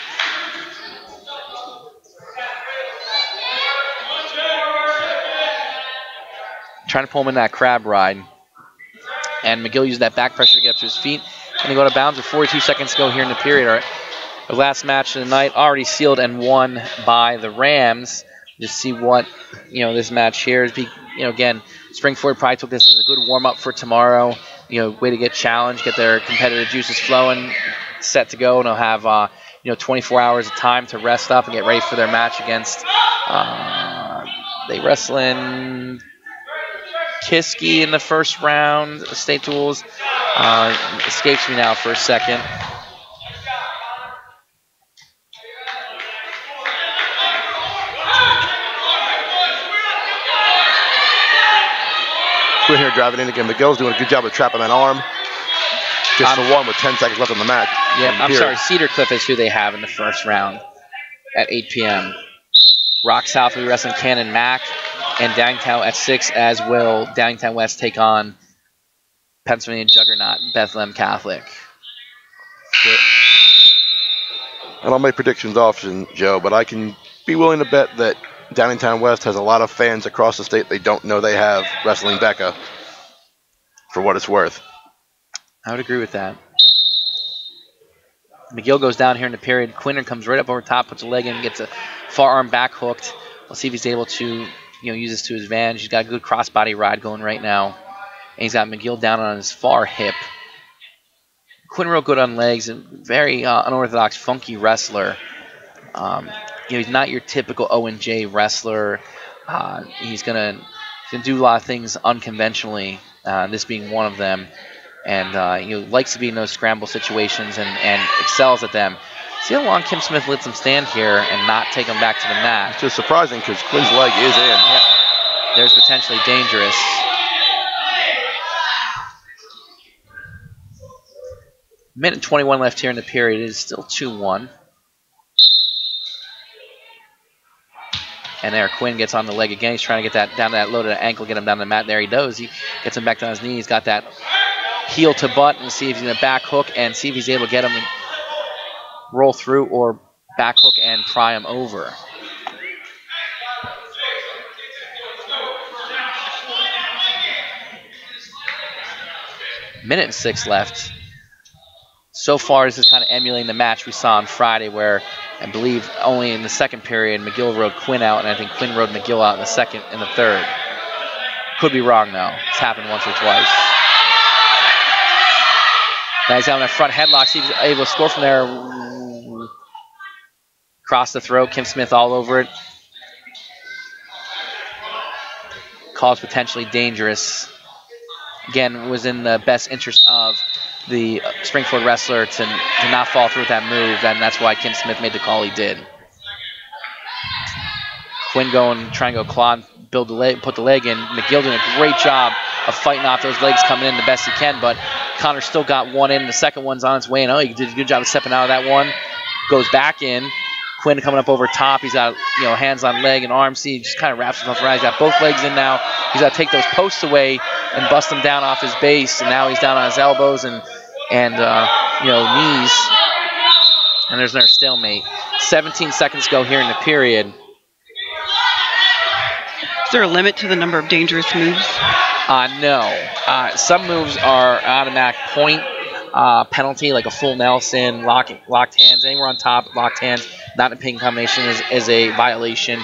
Trying to pull him in that crab ride. And McGill used that back pressure to get up to his feet. And they go to bounds with 42 seconds to go here in the period. All right. The last match of the night already sealed and won by the Rams. Just see what, this match here is. Again, Springford probably took this as a good warm-up for tomorrow. Way to get challenged, get their competitive juices flowing, set to go, and they'll have, 24 hours of time to rest up and get ready for their match against, they wrestle in Kiski in the first round. State Tools escapes me now for a second. We're here driving in again. McGill's doing a good job of trapping that arm. Just the one with 10 seconds left on the match. Yeah, I'm sorry. Cedar Cliff is who they have in the first round at 8 p.m. Rock South will be wrestling Cannon Mac, and Downingtown at 6, as will Downingtown West take on Pennsylvania Juggernaut, Bethlehem Catholic. And I'll make predictions often, Joe, but I can be willing to bet that Downingtown West has a lot of fans across the state they don't know they have wrestling Becca, for what it's worth. I would agree with that. McGill goes down here in the period. Quinner comes right up over top, puts a leg in, gets a far arm back hooked. We'll see if he's able to use this to his advantage. He's got a good crossbody ride going right now. And he's got McGill down on his far hip. Quinn real good on legs, and very unorthodox, funky wrestler. He's not your typical Owen J wrestler. He's gonna do a lot of things unconventionally, this being one of them. And he likes to be in those scramble situations and excels at them. See how long Kim Smith lets him stand here and not take him back to the mat. It's just surprising because Quinn's leg is in. Yep. There's potentially dangerous. Minute 21 left here in the period. It is still 2-1. And there, Quinn gets on the leg again. He's trying to get that down to that loaded ankle, get him down the mat. There he does. He gets him back down his knee. He's got that heel to butt, and see if he's going to back hook and see if he's able to get him to roll through or back hook and pry him over. Minute and 6 left. So far, this is kind of emulating the match we saw on Friday, where I believe only in the second period McGill rode Quinn out, and I think Quinn rode McGill out in the second and the third. Could be wrong, though. It's happened once or twice. Now he's having a front headlock. See if he's able to score from there. Cross the throat. Kim Smith all over it. Calls potentially dangerous. Again, it was in the best interest of the Springfield wrestler to not fall through with that move, and that's why Kim Smith made the call he did. Quinn trying to go claw and build the leg, put the leg in. McGill doing a great job of fighting off those legs coming in the best he can, but Connor still got one in. The second one's on its way, and he did a good job of stepping out of that one. Goes back in. Quinn coming up over top. He's got hands on leg and arm. See, he just kind of wraps himself around. He's got both legs in now. He's got to take those posts away and bust them down off his base. And now he's down on his elbows and knees. And there's another stalemate. 17 seconds to go here in the period. Is there a limit to the number of dangerous moves? No. Some moves are automatic point penalty, like a full Nelson, locked hands, anywhere on top, locked hands, not a pin combination is a violation.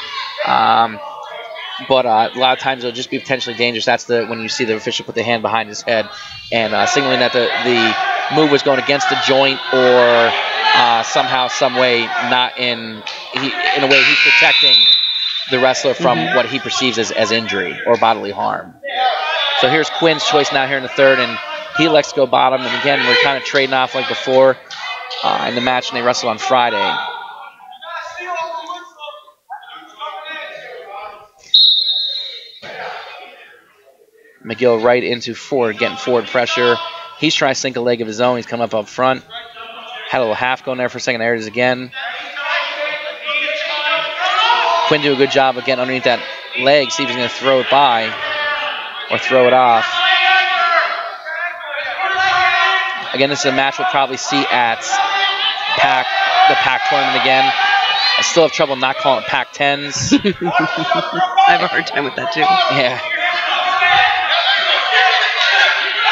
But a lot of times it'll just be potentially dangerous. That's when you see the official put the hand behind his head and signaling that the move was going against the joint or somehow, some way, not in a way he's protecting the wrestler from what he perceives as injury or bodily harm. So here's Quinn's choice now here in the third, and he elects to go bottom. And again, we're kind of trading off like before in the match, and they wrestled on Friday. McGill right into forward, getting forward pressure. He's trying to sink a leg of his own. He's coming up front. Had a little half going there for a second. There it is again. Quinn do a good job of getting underneath that leg. See if he's going to throw it by or throw it off. Again, this is a match we'll probably see at the PAC tournament again. I still have trouble not calling it PAC-10s. I have a hard time with that, too. Yeah.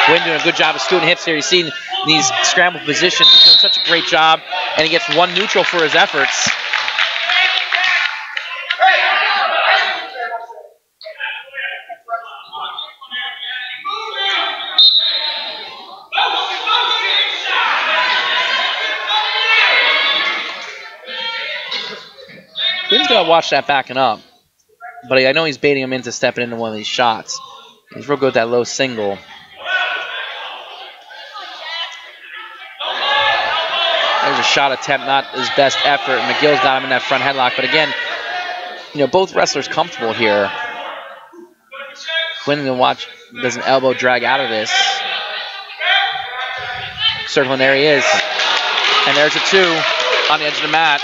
Quinn doing a good job of scooting hips here. He's seen these scramble positions. He's doing such a great job, and he gets one neutral for his efforts. Quinn's going to watch that backing up, but I know he's baiting him into stepping into one of these shots. He's real good with that low single. There's a shot attempt, not his best effort. McGill's got him in that front headlock, but again, both wrestlers comfortable here. Quinn going to does an elbow drag out of this. Circling, there he is. And there's a 2 on the edge of the mat.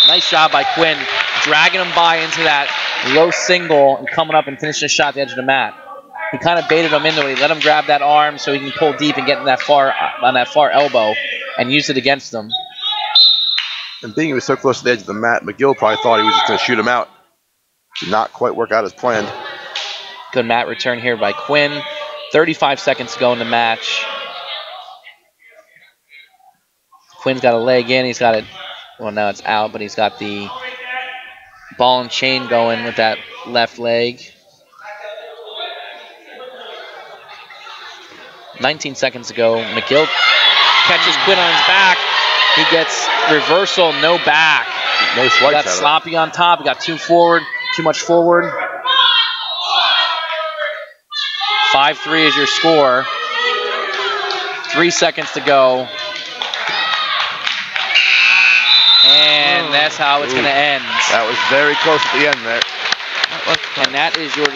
Nice job by Quinn, dragging him by into that low single and coming up and finishing a shot at the edge of the mat. He kind of baited him into it. He let him grab that arm so he can pull deep and get in that far elbow and use it against him. And being he was so close to the edge of the mat, McGill probably thought he was just going to shoot him out. Did not quite work out as planned. Good mat return here by Quinn. 35 seconds to go in the match. Quinn's got a leg in. He's got it. Well, now it's out, but he's got the ball and chain going with that left leg. 19 seconds to go. McGill catches Quinn on his back. He gets reversal, no back. No swipes. He got sloppy on top. He got too much forward. 5-3 is your score. 3 seconds to go. And that's how it's going to end. That was very close at the end there. And that is your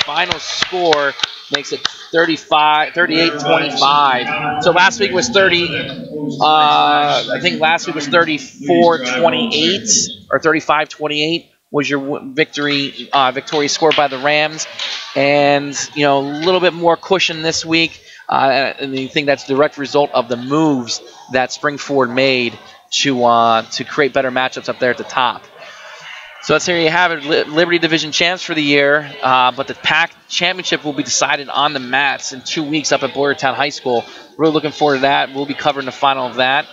final score. Makes it 38-25. So last week was 30. I think last week was 34-28 or 35-28 was your victorious score by the Rams, and a little bit more cushion this week. And I think that's a direct result of the moves that Spring-Ford made to create better matchups up there at the top. So there you have it, Liberty Division champs for the year. But the PAC championship will be decided on the mats in 2 weeks up at Boyertown High School. Really looking forward to that. We'll be covering the final of that.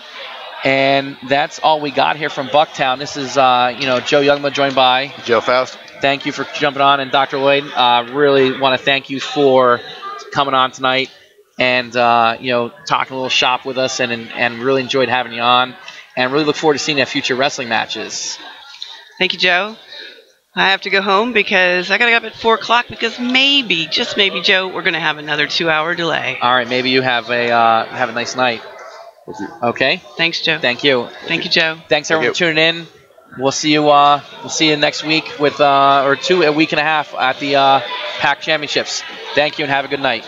And that's all we got here from Bucktown. This is, Joe Youngblood joined by Joe Faust. Thank you for jumping on. And Dr. Lloyd, really want to thank you for coming on tonight and, talking a little shop with us and really enjoyed having you on. And really look forward to seeing you at future wrestling matches. Thank you, Joe. I have to go home because I got to get up at 4 o'clock because maybe, just maybe, Joe, we're going to have another 2-hour delay. All right, maybe you have a nice night. Okay. Thanks, Joe. Thank you. Thank you, Joe. Thanks everyone for tuning in. We'll see you next week with a week and a half at the PAC championships. Thank you and have a good night.